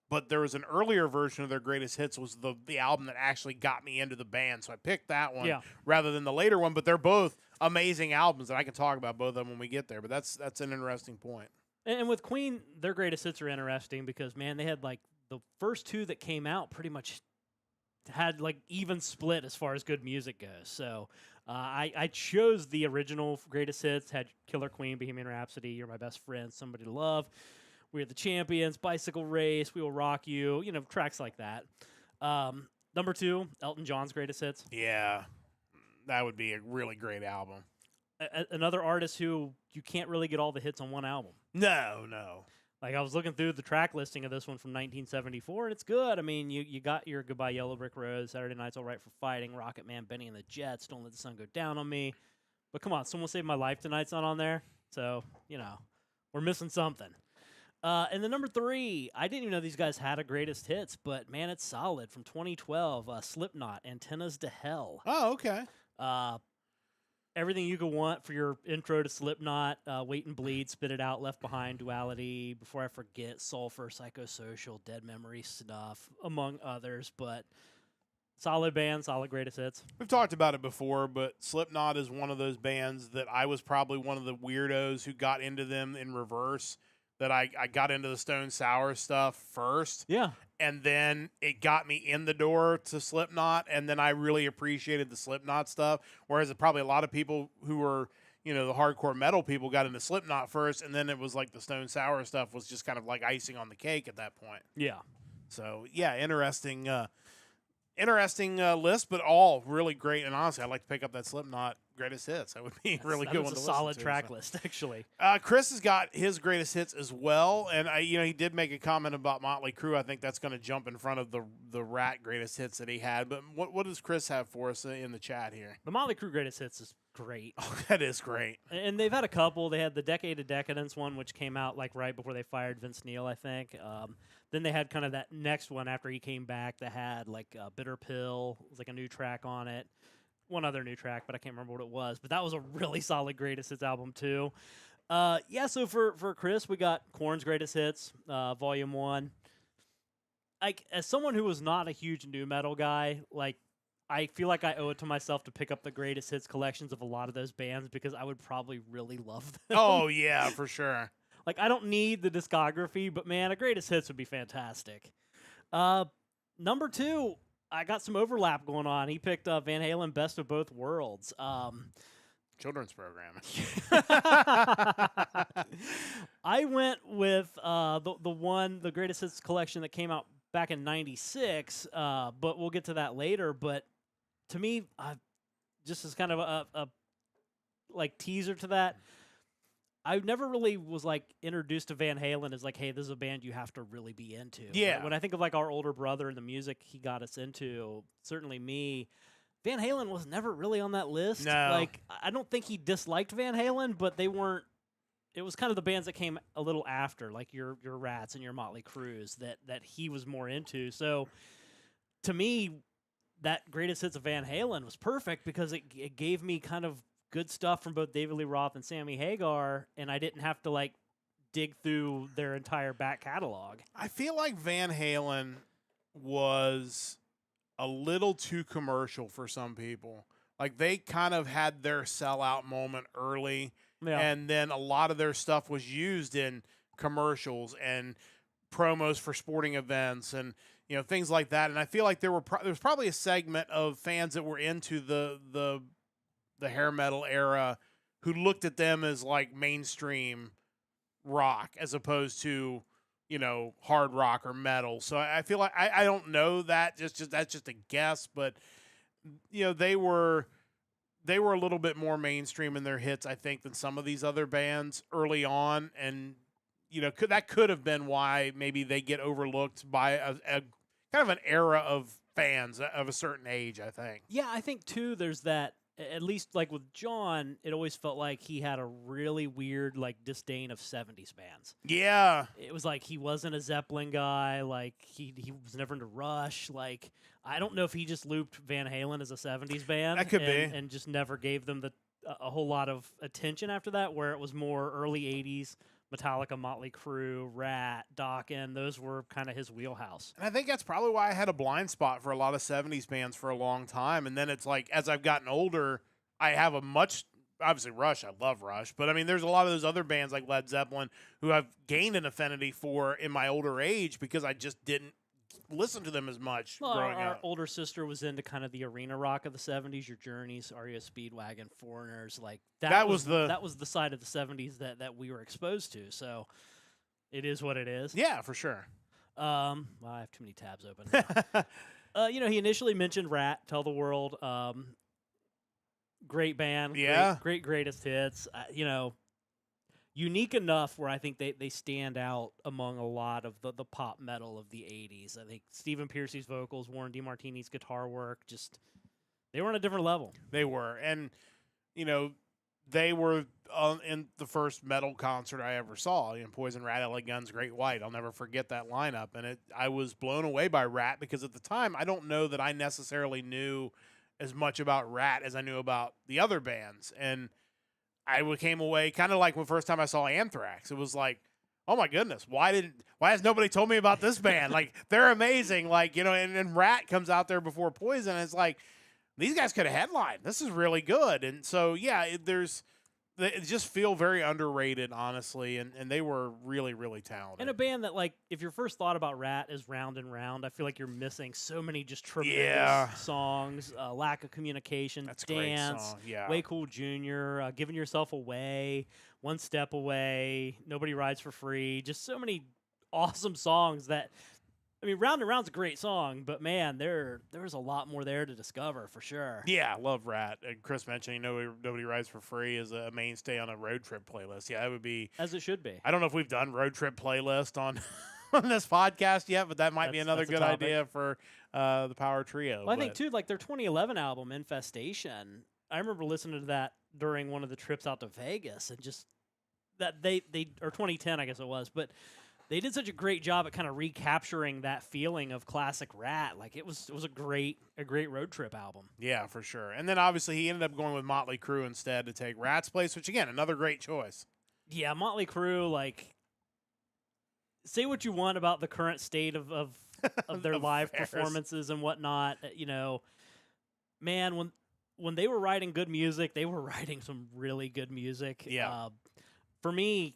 but there was an earlier version of their greatest hits was the album that actually got me into the band. So I picked that one rather than the later one, but they're both amazing albums and I can talk about both of them when we get there, but that's an interesting point. And with Queen, their greatest hits are interesting because man, they had like the first two that came out pretty much had like even split as far as good music goes. So I chose the original greatest hits, had Killer Queen, Bohemian Rhapsody, You're My Best Friend, Somebody to Love, We're the Champions, Bicycle Race, We Will Rock You, tracks like that. Number two, Elton John's greatest hits. Yeah, that would be a really great album. Another artist who you can't really get all the hits on one album. No. Like, I was looking through the track listing of this one from 1974, and it's good. I mean, you got your Goodbye Yellow Brick Road, Saturday Night's All Right for Fighting, Rocket Man, Benny and the Jets, Don't Let the Sun Go Down on Me. But come on, Someone Save My Life Tonight's not on there. So, we're missing something. And then number three, I didn't even know these guys had a greatest hits, but man, it's solid. From 2012, Slipknot, Antennas to Hell. Oh, okay. Everything you could want for your intro to Slipknot, Wait and Bleed, Spit It Out, Left Behind, Duality, Before I Forget, Sulfur, Psychosocial, Dead Memory Snuff, among others. But solid band, solid greatest hits. We've talked about it before, but Slipknot is one of those bands that I was probably one of the weirdos who got into them in reverse. That I got into the Stone Sour stuff first. Yeah. And then it got me in the door to Slipknot, and then I really appreciated the Slipknot stuff, whereas probably a lot of people who were, the hardcore metal people got into Slipknot first, and then it was like the Stone Sour stuff was just kind of like icing on the cake at that point. Yeah. So, yeah, interesting list, but all really great, and honestly, I'd like to pick up that Slipknot greatest hits. That would be a really good one to listen to. That's a solid track list, actually. Chris has got his greatest hits as well, and he did make a comment about Motley Crue. I think that's going to jump in front of the Rat greatest hits that he had. But what does Chris have for us in the chat here? The Motley Crue greatest hits is great. Oh, that is great. And they've had a couple. They had the Decade of Decadence one, which came out like right before they fired Vince Neil, I think. Then they had kind of that next one after he came back that had like Bitter Pill. It was like a new track on it. one other new track, but I can't remember what it was. But that was a really solid greatest hits album too. Yeah, so for Chris, we got Korn's greatest hits, Volume 1. Like, as someone who was not a huge nu metal guy, like, I feel like I owe it to myself to pick up the greatest hits collections of a lot of those bands because I would probably really love them. Oh yeah, for sure. Like, I don't need the discography, but man, a greatest hits would be fantastic. Number 2, I got some overlap going on. He picked Van Halen Best of Both Worlds. Children's program. I went with the greatest hits collection that came out back in '96, but we'll get to that later. But to me, just as kind of a like teaser to that, I never really was like introduced to Van Halen as like, hey, this is a band you have to really be into. Yeah. When I think of like our older brother and the music he got us into, certainly me, Van Halen was never really on that list. No. Like, I don't think he disliked Van Halen, but they weren't. It was kind of the bands that came a little after, like your Rats and your Motley Crues, that he was more into. So, to me, that greatest hits of Van Halen was perfect because it gave me kind of good stuff from both David Lee Roth and Sammy Hagar, and I didn't have to like dig through their entire back catalog. I feel like Van Halen was a little too commercial for some people. Like, they kind of had their sellout moment early, and then a lot of their stuff was used in commercials and promos for sporting events and things like that. And I feel like there was probably a segment of fans that were into the hair metal era who looked at them as like mainstream rock as opposed to hard rock or metal. So I feel like I don't know that. That's just a guess, but they were a little bit more mainstream in their hits, I think, than some of these other bands early on, and that could have been why maybe they get overlooked by a kind of an era of fans of a certain age, I think. Yeah, I think too. There's that. At least like with John, it always felt like he had a really weird like disdain of 70s bands. Yeah. It was like he wasn't a Zeppelin guy, like he was never into Rush. Like, I don't know if he just looped Van Halen as a 70s band. That could be. And just never gave them a whole lot of attention after that, where it was more early 80s, Metallica, Motley Crue, Rat, Dokken. Those were kind of his wheelhouse. And I think that's probably why I had a blind spot for a lot of 70s bands for a long time. And then it's like, as I've gotten older, I have obviously Rush, I love Rush, but I mean, there's a lot of those other bands like Led Zeppelin who I've gained an affinity for in my older age because I just didn't listen to them as much growing our up. older sister was into kind of the arena rock of the 70s, your Journeys, REO Speedwagon, Foreigners, like that was the side of the 70s that we were exposed to. So it is what it is. Yeah, for sure. Well, I have too many tabs open now. He initially mentioned Rat, Tell the World. Great band. Yeah. Great greatest hits. Unique enough where I think they stand out among a lot of the pop metal of the 80s. I think Stephen Pearcy's vocals, Warren DeMartini's guitar work, they were on a different level. They were. And, they were in the first metal concert I ever saw. Poison, Rat, LA Guns, Great White. I'll never forget that lineup. And I was blown away by Rat because at the time, I don't know that I necessarily knew as much about Rat as I knew about the other bands. And I came away kind of like the first time I saw Anthrax. It was like, oh my goodness, why has nobody told me about this band? Like, they're amazing. Like, and Rat comes out there before Poison, and it's like, these guys could have headlined. This is really good. And so, yeah, they just feel very underrated, honestly, and they were really, really talented. And a band that, like, if your first thought about Rat is Round and Round, I feel like you're missing so many just tremendous songs, lack of communication, That's a Dance, great song. Yeah. Way Cool Jr., Giving Yourself Away, One Step Away, Nobody Rides for Free, just so many awesome songs that, I mean, Round and Round's a great song, but man, there's a lot more there to discover for sure. Yeah, I love Rat. And Chris mentioned, Nobody Rides for Free is a mainstay on a road trip playlist. Yeah, that would be. As it should be. I don't know if we've done road trip playlist on this podcast yet, but that might be another good idea for the Power Trio. Well, I think, too, like their 2011 album, Infestation, I remember listening to that during one of the trips out to Vegas and just that or 2010, I guess it was, but they did such a great job at kind of recapturing that feeling of classic Rat. Like it was a great road trip album. Yeah, for sure. And then obviously he ended up going with Motley Crue instead to take Rat's place, which again, another great choice. Yeah, Motley Crue, like, say what you want about the current state of their live affairs. performances and whatnot. You know, man, when they were writing good music, they were writing some really good music. Yeah. For me,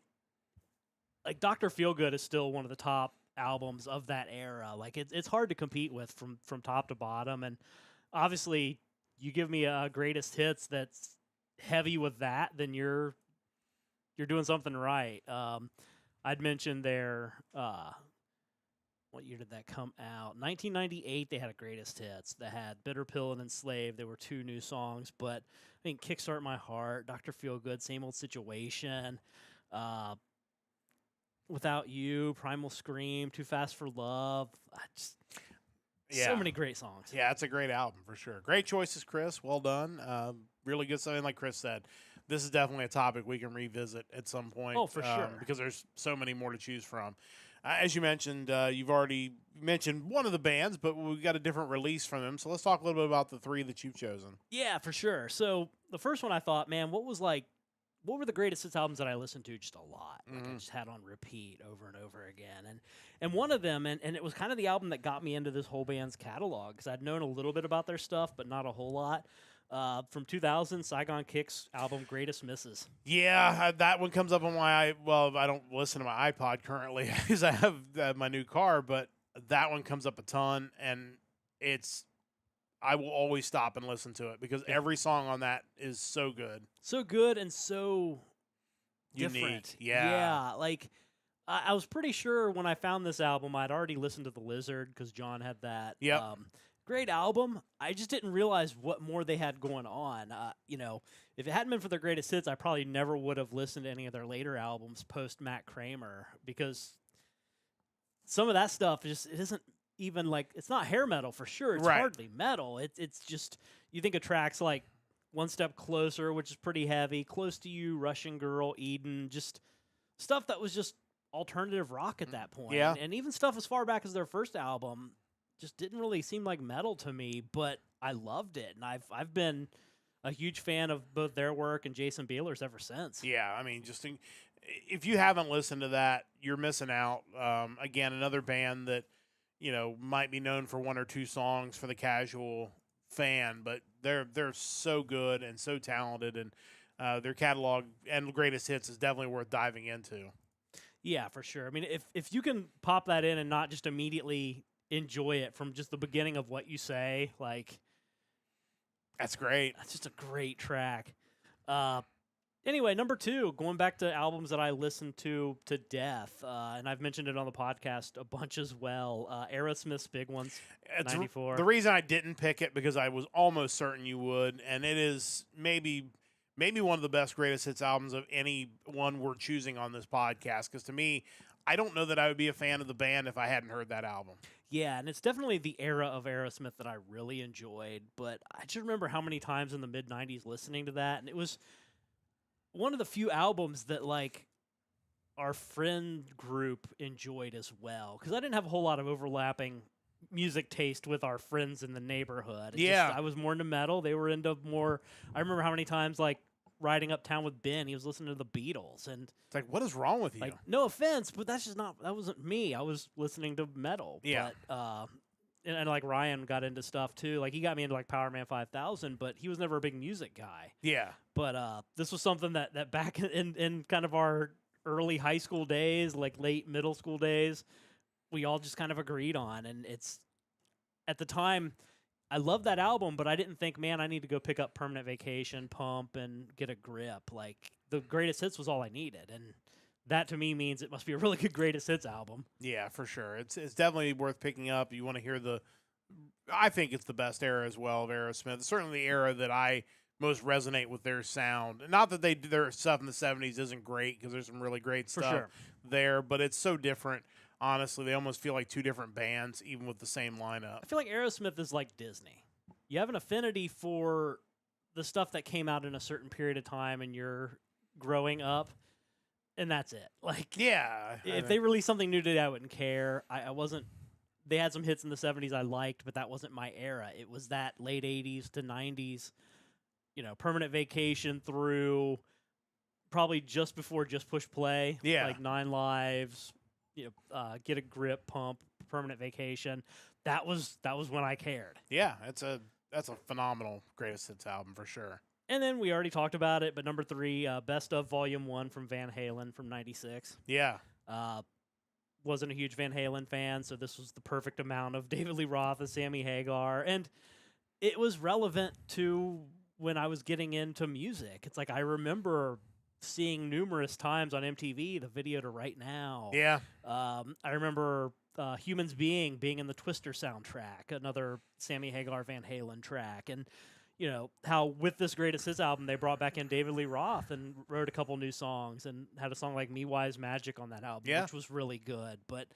like Dr. Feelgood is still one of the top albums of that era. Like it's hard to compete with from top to bottom. And obviously, you give me a greatest hits that's heavy with that, then you're doing something right. I'd mentioned their what year did that come out? 1998. They had a greatest hits. They had Bitter Pill and Enslaved. There were 2 new songs, but I think Kickstart My Heart, Dr. Feelgood, Same Old Situation. Without You, Primal Scream, Too Fast for Love. So many great songs. Yeah, it's a great album for sure. Great choices, Chris. Well done. Really good stuff. And like Chris said, this is definitely a topic we can revisit at some point. Oh, for sure. Because there's so many more to choose from. As you mentioned, you've already mentioned one of the bands, but we've got a different release from them. So let's talk a little bit about the 3 that you've chosen. Yeah, for sure. So the first one I thought, man, what were the greatest hits albums that I listened to just a lot? Like I just had on repeat over and over again. And one of them, and it was kind of the album that got me into this whole band's catalog, because I'd known a little bit about their stuff, but not a whole lot. From 2000, Saigon Kick's album Greatest Misses. Yeah, that one comes up on I don't listen to my iPod currently because I have my new car, but that one comes up a ton, and I will always stop and listen to it because every song on that is so good. So good and so Unique. different. Yeah. Yeah, like I was pretty sure when I found this album, I'd already listened to The Lizard because John had that. Yep. Great album. I just didn't realize what more they had going on. If it hadn't been for their greatest hits, I probably never would have listened to any of their later albums post Matt Kramer, because some of that stuff it isn't even like, it's not hair metal for sure. It's Right. hardly metal. It's just, you think of tracks like One Step Closer, which is pretty heavy, Close to You, Russian Girl, Eden, just stuff that was just alternative rock at that point. Yeah. And even stuff as far back as their first album just didn't really seem like metal to me, but I loved it. And I've been a huge fan of both their work and Jason Bieler's ever since. Yeah, I mean, if you haven't listened to that, you're missing out. Again, another band that, might be known for 1 or 2 songs for the casual fan, but they're so good and so talented, and their catalog and greatest hits is definitely worth diving into. Yeah, for sure. I mean, if you can pop that in and not just immediately enjoy it from just the beginning of what you say, like, That's great. that's just a great track. Anyway, number 2, going back to albums that I listened to death, and I've mentioned it on the podcast a bunch as well. Aerosmith's big ones, It's 94. The reason I didn't pick it because I was almost certain you would, and it is maybe one of the best greatest hits albums of any one we're choosing on this podcast. Because to me, I don't know that I would be a fan of the band if I hadn't heard that album. Yeah, and it's definitely the era of Aerosmith that I really enjoyed, but I just remember how many times in the mid-90s listening to that, and it was one of the few albums that, like, our friend group enjoyed as well, because I didn't have a whole lot of overlapping music taste with our friends in the neighborhood. I was more into metal. They were into more. I remember how many times, like, riding uptown with Ben, he was listening to the Beatles, and It's like, what is wrong with you? like, no offense, but that wasn't me. I was listening to metal. Yeah. But, and like Ryan got into stuff too. Like, he got me into like Power Man 5000, but he was never a big music guy. Yeah. But this was something that back in kind of our early high school days, like late middle school days, we all just kind of agreed on. And it's, at the time, I loved that album, but I didn't think, man, I need to go pick up Permanent Vacation, Pump, and Get a Grip. Like, the greatest hits was all I needed. And that to me means it must be a really good greatest hits album. Yeah, for sure. It's definitely worth picking up. You want to hear I think it's the best era as well of Aerosmith. It's certainly the era that I most resonate with their sound. Not that their stuff in the 70s isn't great, because there's some really great For stuff sure. there, but it's so different. Honestly, they almost feel like 2 different bands, even with the same lineup. I feel like Aerosmith is like Disney. You have an affinity for the stuff that came out in a certain period of time and you're growing up, and that's it. Like, Yeah. if they released something new today, I wouldn't care. I wasn't. They had some hits in the 70s I liked, but that wasn't my era. It was that late 80s to 90s, Permanent Vacation through probably just before Just Push Play. Yeah. Like 9 Lives, Get a Grip, Pump, Permanent Vacation. That was when I cared. Yeah, that's a phenomenal greatest hits album for sure. And then we already talked about it, but number 3, Best of Volume 1 from Van Halen from 96. Yeah. Wasn't a huge Van Halen fan, so this was the perfect amount of David Lee Roth and Sammy Hagar. And it was relevant to when I was getting into music. It's like I remember seeing numerous times on MTV the video to Right Now. Yeah. I remember Humans being in the Twister soundtrack, another Sammy Hagar Van Halen track. And how with this greatest hits album they brought back in David Lee Roth and wrote a couple new songs and had a song like Me Wise Magic on that album, which was really good. But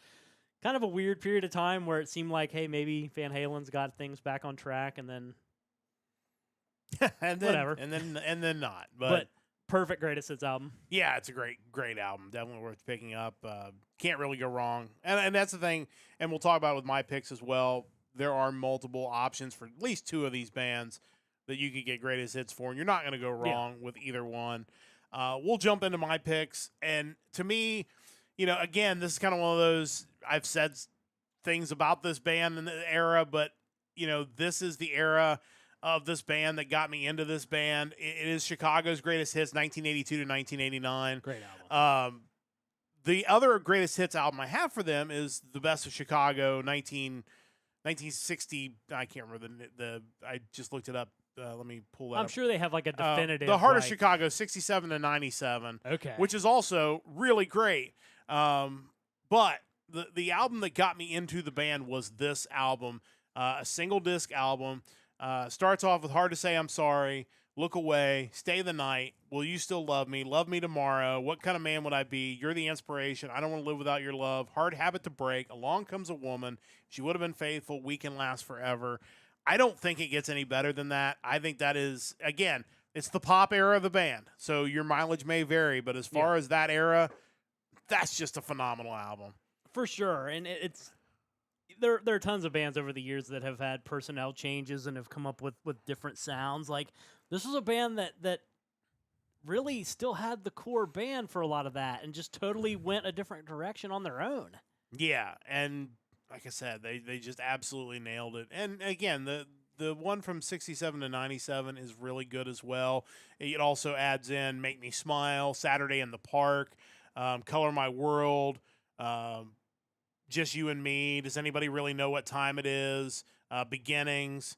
kind of a weird period of time where it seemed like, hey, maybe Van Halen's got things back on track, and then and then whatever, and then not. But perfect greatest hits album. Yeah, it's a great album. Definitely worth picking up. Can't really go wrong. And that's the thing. And we'll talk about it with my picks as well. There are multiple options for at least 2 of these bands that you could get greatest hits for, and you're not going to go wrong with either one. We'll jump into my picks, and to me, again, this is kind of one of those, I've said things about this band and the era, but, this is the era of this band that got me into this band. It is Chicago's greatest hits, 1982 to 1989. Great album. The other greatest hits album I have for them is The Best of Chicago, 1960. I can't remember the. I just looked it up. Let me pull that up. I'm sure they have like a definitive. The Heart of like- Chicago, 67 to 97. Okay. Which is also really great. But the album that got me into the band was this album, a single disc album. Starts off with Hard to Say I'm Sorry, Look Away, Stay the Night, Will You Still Love Me Tomorrow, What Kind of Man Would I Be, You're the Inspiration, I Don't Want to Live Without Your Love, Hard Habit to Break, Along Comes a Woman, She Would Have Been Faithful, We Can Last Forever. I don't think it gets any better than that. I think that is, again, it's the pop era of the band, so your mileage may vary, but as far as that era, that's just a phenomenal album. For sure, and it's there are tons of bands over the years that have had personnel changes and have come up with different sounds. Like, this was a band that really still had the core band for a lot of that and just totally went a different direction on their own. Yeah, and like I said, they just absolutely nailed it. And again, the one from 67 to 97 is really good as well. It also adds in Make Me Smile, Saturday in the Park, Color My World, Just You and Me, Does Anybody Really Know What Time It Is, Beginnings.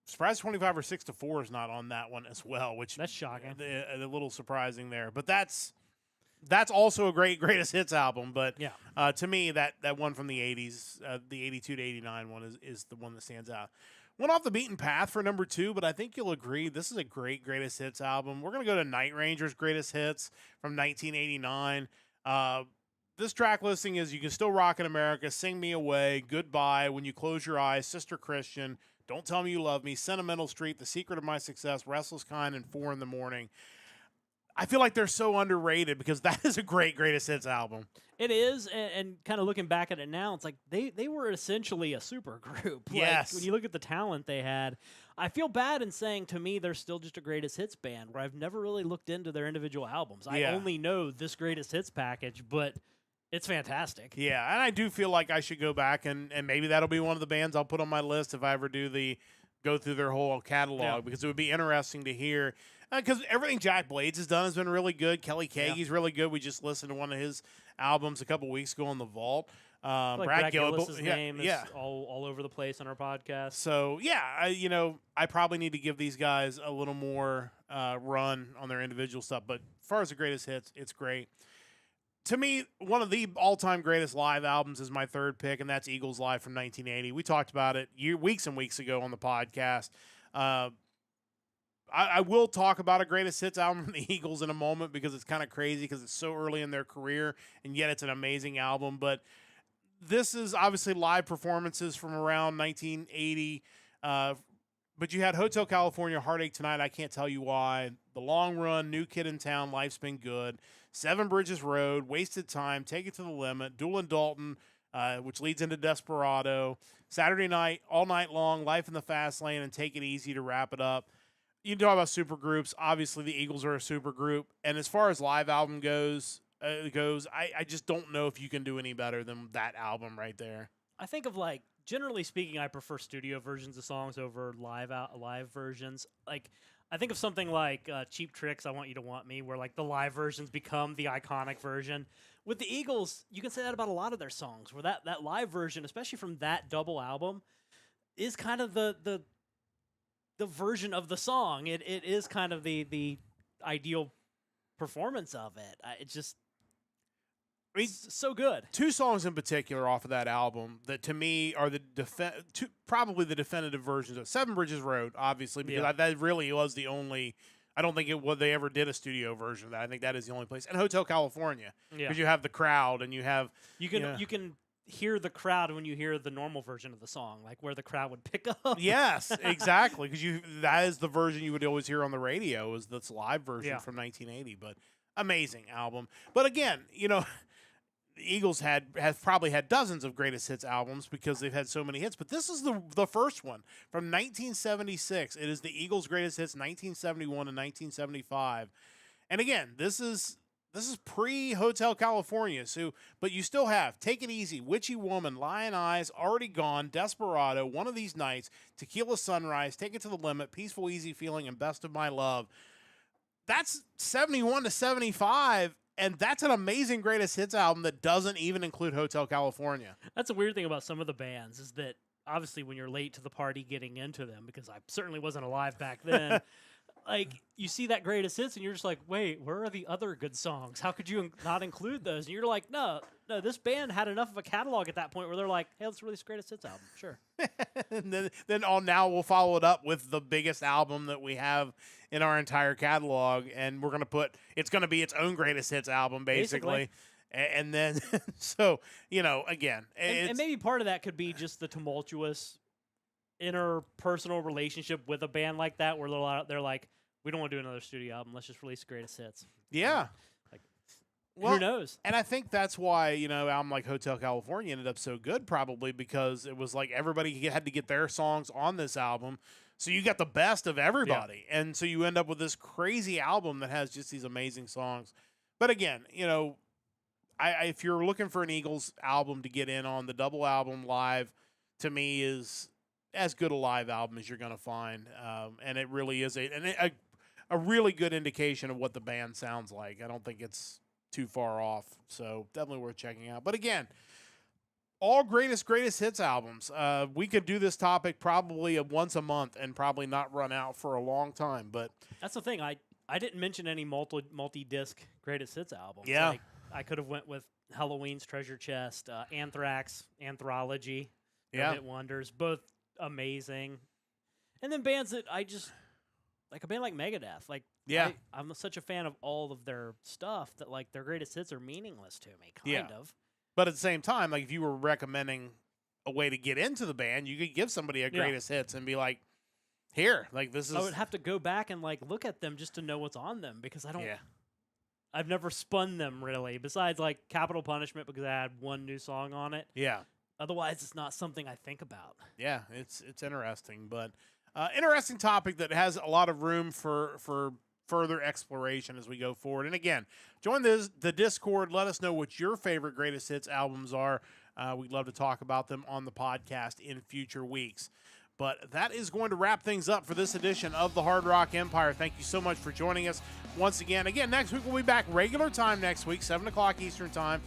Surprise 25 or 6 to 4 is not on that one as well, which That's shocking. A little surprising there. But that's also a greatest hits album. But to me, that one from the 80s, the 82 to 89 one is the one that stands out. Went off the beaten path for number 2, but I think you'll agree this is a greatest hits album. We're going to go to Night Ranger's greatest hits from 1989. This track listing is You Can Still Rock in America, Sing Me Away, Goodbye, When You Close Your Eyes, Sister Christian, Don't Tell Me You Love Me, Sentimental Street, The Secret of My Success, Restless Kind, and 4 in the Morning. I feel like they're so underrated because that is a greatest hits album. It is, and kind of looking back at it now, it's like they were essentially a super group. Yes. Like, when you look at the talent they had, I feel bad in saying to me they're still just a greatest hits band where I've never really looked into their individual albums. I only know this greatest hits package, but it's fantastic. Yeah, and I do feel like I should go back and maybe that'll be one of the bands I'll put on my list if I ever go through their whole catalog because it would be interesting to hear. Because everything Jack Blades has done has been really good. Kelly Kagey's really good. We just listened to one of his albums a couple weeks ago on the Vault. Brad Gillis' name is all over the place on our podcast. So, I probably need to give these guys a little more run on their individual stuff. But as far as the greatest hits, it's great. To me, one of the all-time greatest live albums is my third pick, and that's Eagles Live from 1980. We talked about it weeks and weeks ago on the podcast. I will talk about a greatest hits album from the Eagles in a moment because it's kind of crazy because it's so early in their career, and yet it's an amazing album. But this is obviously live performances from around 1980. But you had Hotel California, Heartache Tonight, I Can't Tell You Why, The Long Run, New Kid in Town, Life's Been Good, Seven Bridges Road, Wasted Time, Take It to the Limit, Duel and Dalton, which leads into Desperado, Saturday Night, All Night Long, Life in the Fast Lane, and Take It Easy to wrap it up. You talk about super groups. Obviously, the Eagles are a super group. And as far as live album goes, I just don't know if you can do any better than that album right there. I think of like, generally speaking, I prefer studio versions of songs over live versions. Like, I think of something like Cheap Tricks, I Want You to Want Me, where like the live versions become the iconic version. With the Eagles, you can say that about a lot of their songs, where that live version, especially from that double album, is kind of the version of the song. It is kind of the ideal performance of it. It's just, I mean, so good. Two songs in particular off of that album that to me are probably the definitive versions of Seven Bridges Road, obviously, because that really was the only. I don't think they ever did a studio version of that. I think that is the only place. And Hotel California, because you have the crowd and you can hear the crowd when you hear the normal version of the song, like where the crowd would pick up. Yes, exactly, because that is the version you would always hear on the radio, is this live version from 1980. But amazing album. But again, the Eagles have probably had dozens of greatest hits albums because they've had so many hits, but this is the first one from 1976. It is the Eagles' greatest hits, 1971 and 1975. And again, this is pre-Hotel California, but you still have Take It Easy, Witchy Woman, Lion Eyes, Already Gone, Desperado, One of These Nights, Tequila Sunrise, Take It to the Limit, Peaceful Easy Feeling, and Best of My Love. That's 71 to 75. And that's an amazing greatest hits album that doesn't even include Hotel California. That's a weird thing about some of the bands is that obviously when you're late to the party getting into them, because I certainly wasn't alive back then, like you see that greatest hits and you're just like, wait, where are the other good songs? How could you not include those? And you're like, no, this band had enough of a catalog at that point where they're like, hey, let's release greatest hits album. Sure. And then now we'll follow it up with the biggest album that we have in our entire catalog, and we're it's going to be its own greatest hits album, basically. And then, so, again. And maybe part of that could be just the tumultuous interpersonal relationship with a band like that, where they're like, we don't want to do another studio album. Let's just release greatest hits. Yeah. Who knows? And I think that's why, an album like Hotel California ended up so good, probably because it was like everybody had to get their songs on this album. So you got the best of everybody. Yeah. And so you end up with this crazy album that has just these amazing songs. But again, if you're looking for an Eagles album to get in on, the double album live, to me, is as good a live album as you're going to find. And it really is a really good indication of what the band sounds like. I don't think it's too far off. So definitely worth checking out. But again, all greatest hits albums. We could do this topic probably once a month and probably not run out for a long time. But that's the thing. I didn't mention any multi-disc greatest hits albums. Yeah. Like, I could have went with Halloween's Treasure Chest, Anthrax, Anthology, Hit Wonders, both amazing. And then bands that I just, like a band like Megadeth. Like, I'm such a fan of all of their stuff that like their greatest hits are meaningless to me, kind of. But at the same time, like if you were recommending a way to get into the band, you could give somebody a greatest hits and be like, here, like this is. I would have to go back and like look at them just to know what's on them because I don't. Yeah. I've never spun them really, besides like Capital Punishment because I had one new song on it. Yeah. Otherwise, it's not something I think about. Yeah, it's interesting, but interesting topic that has a lot of room for further exploration as we go forward. And again, join the Discord. Let us know what your favorite greatest hits albums are. We'd love to talk about them on the podcast in future weeks. But that is going to wrap things up for this edition of the Hard Rock Empire. Thank you so much for joining us once again. Again, next week we'll be back regular time next week, 7 o'clock Eastern time.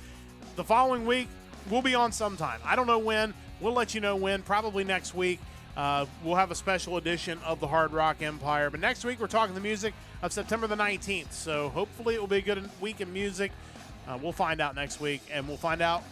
The following week, we'll be on sometime. I don't know when. We'll let you know when. Probably next week. We'll have a special edition of the Hard Rock Empire. But next week, we're talking the music of September the 19th. So hopefully it will be a good week in music. We'll find out next week, and we'll find out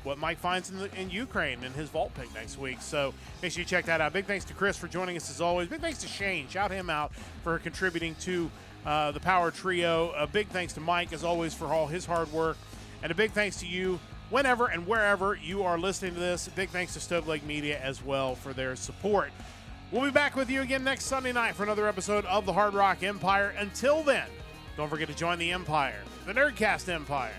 what Mike finds in Ukraine in his vault pick next week. So make sure you check that out. Big thanks to Chris for joining us as always. Big thanks to Shane. Shout him out for contributing to the Power Trio. A big thanks to Mike, as always, for all his hard work. And a big thanks to you whenever and wherever you are listening to this. A big thanks to Stove Lake Media as well for their support. We'll be back with you again next Sunday night for another episode of the Hard Rock Empire. Until then, don't forget to join the Empire, the Nerdcast Empire.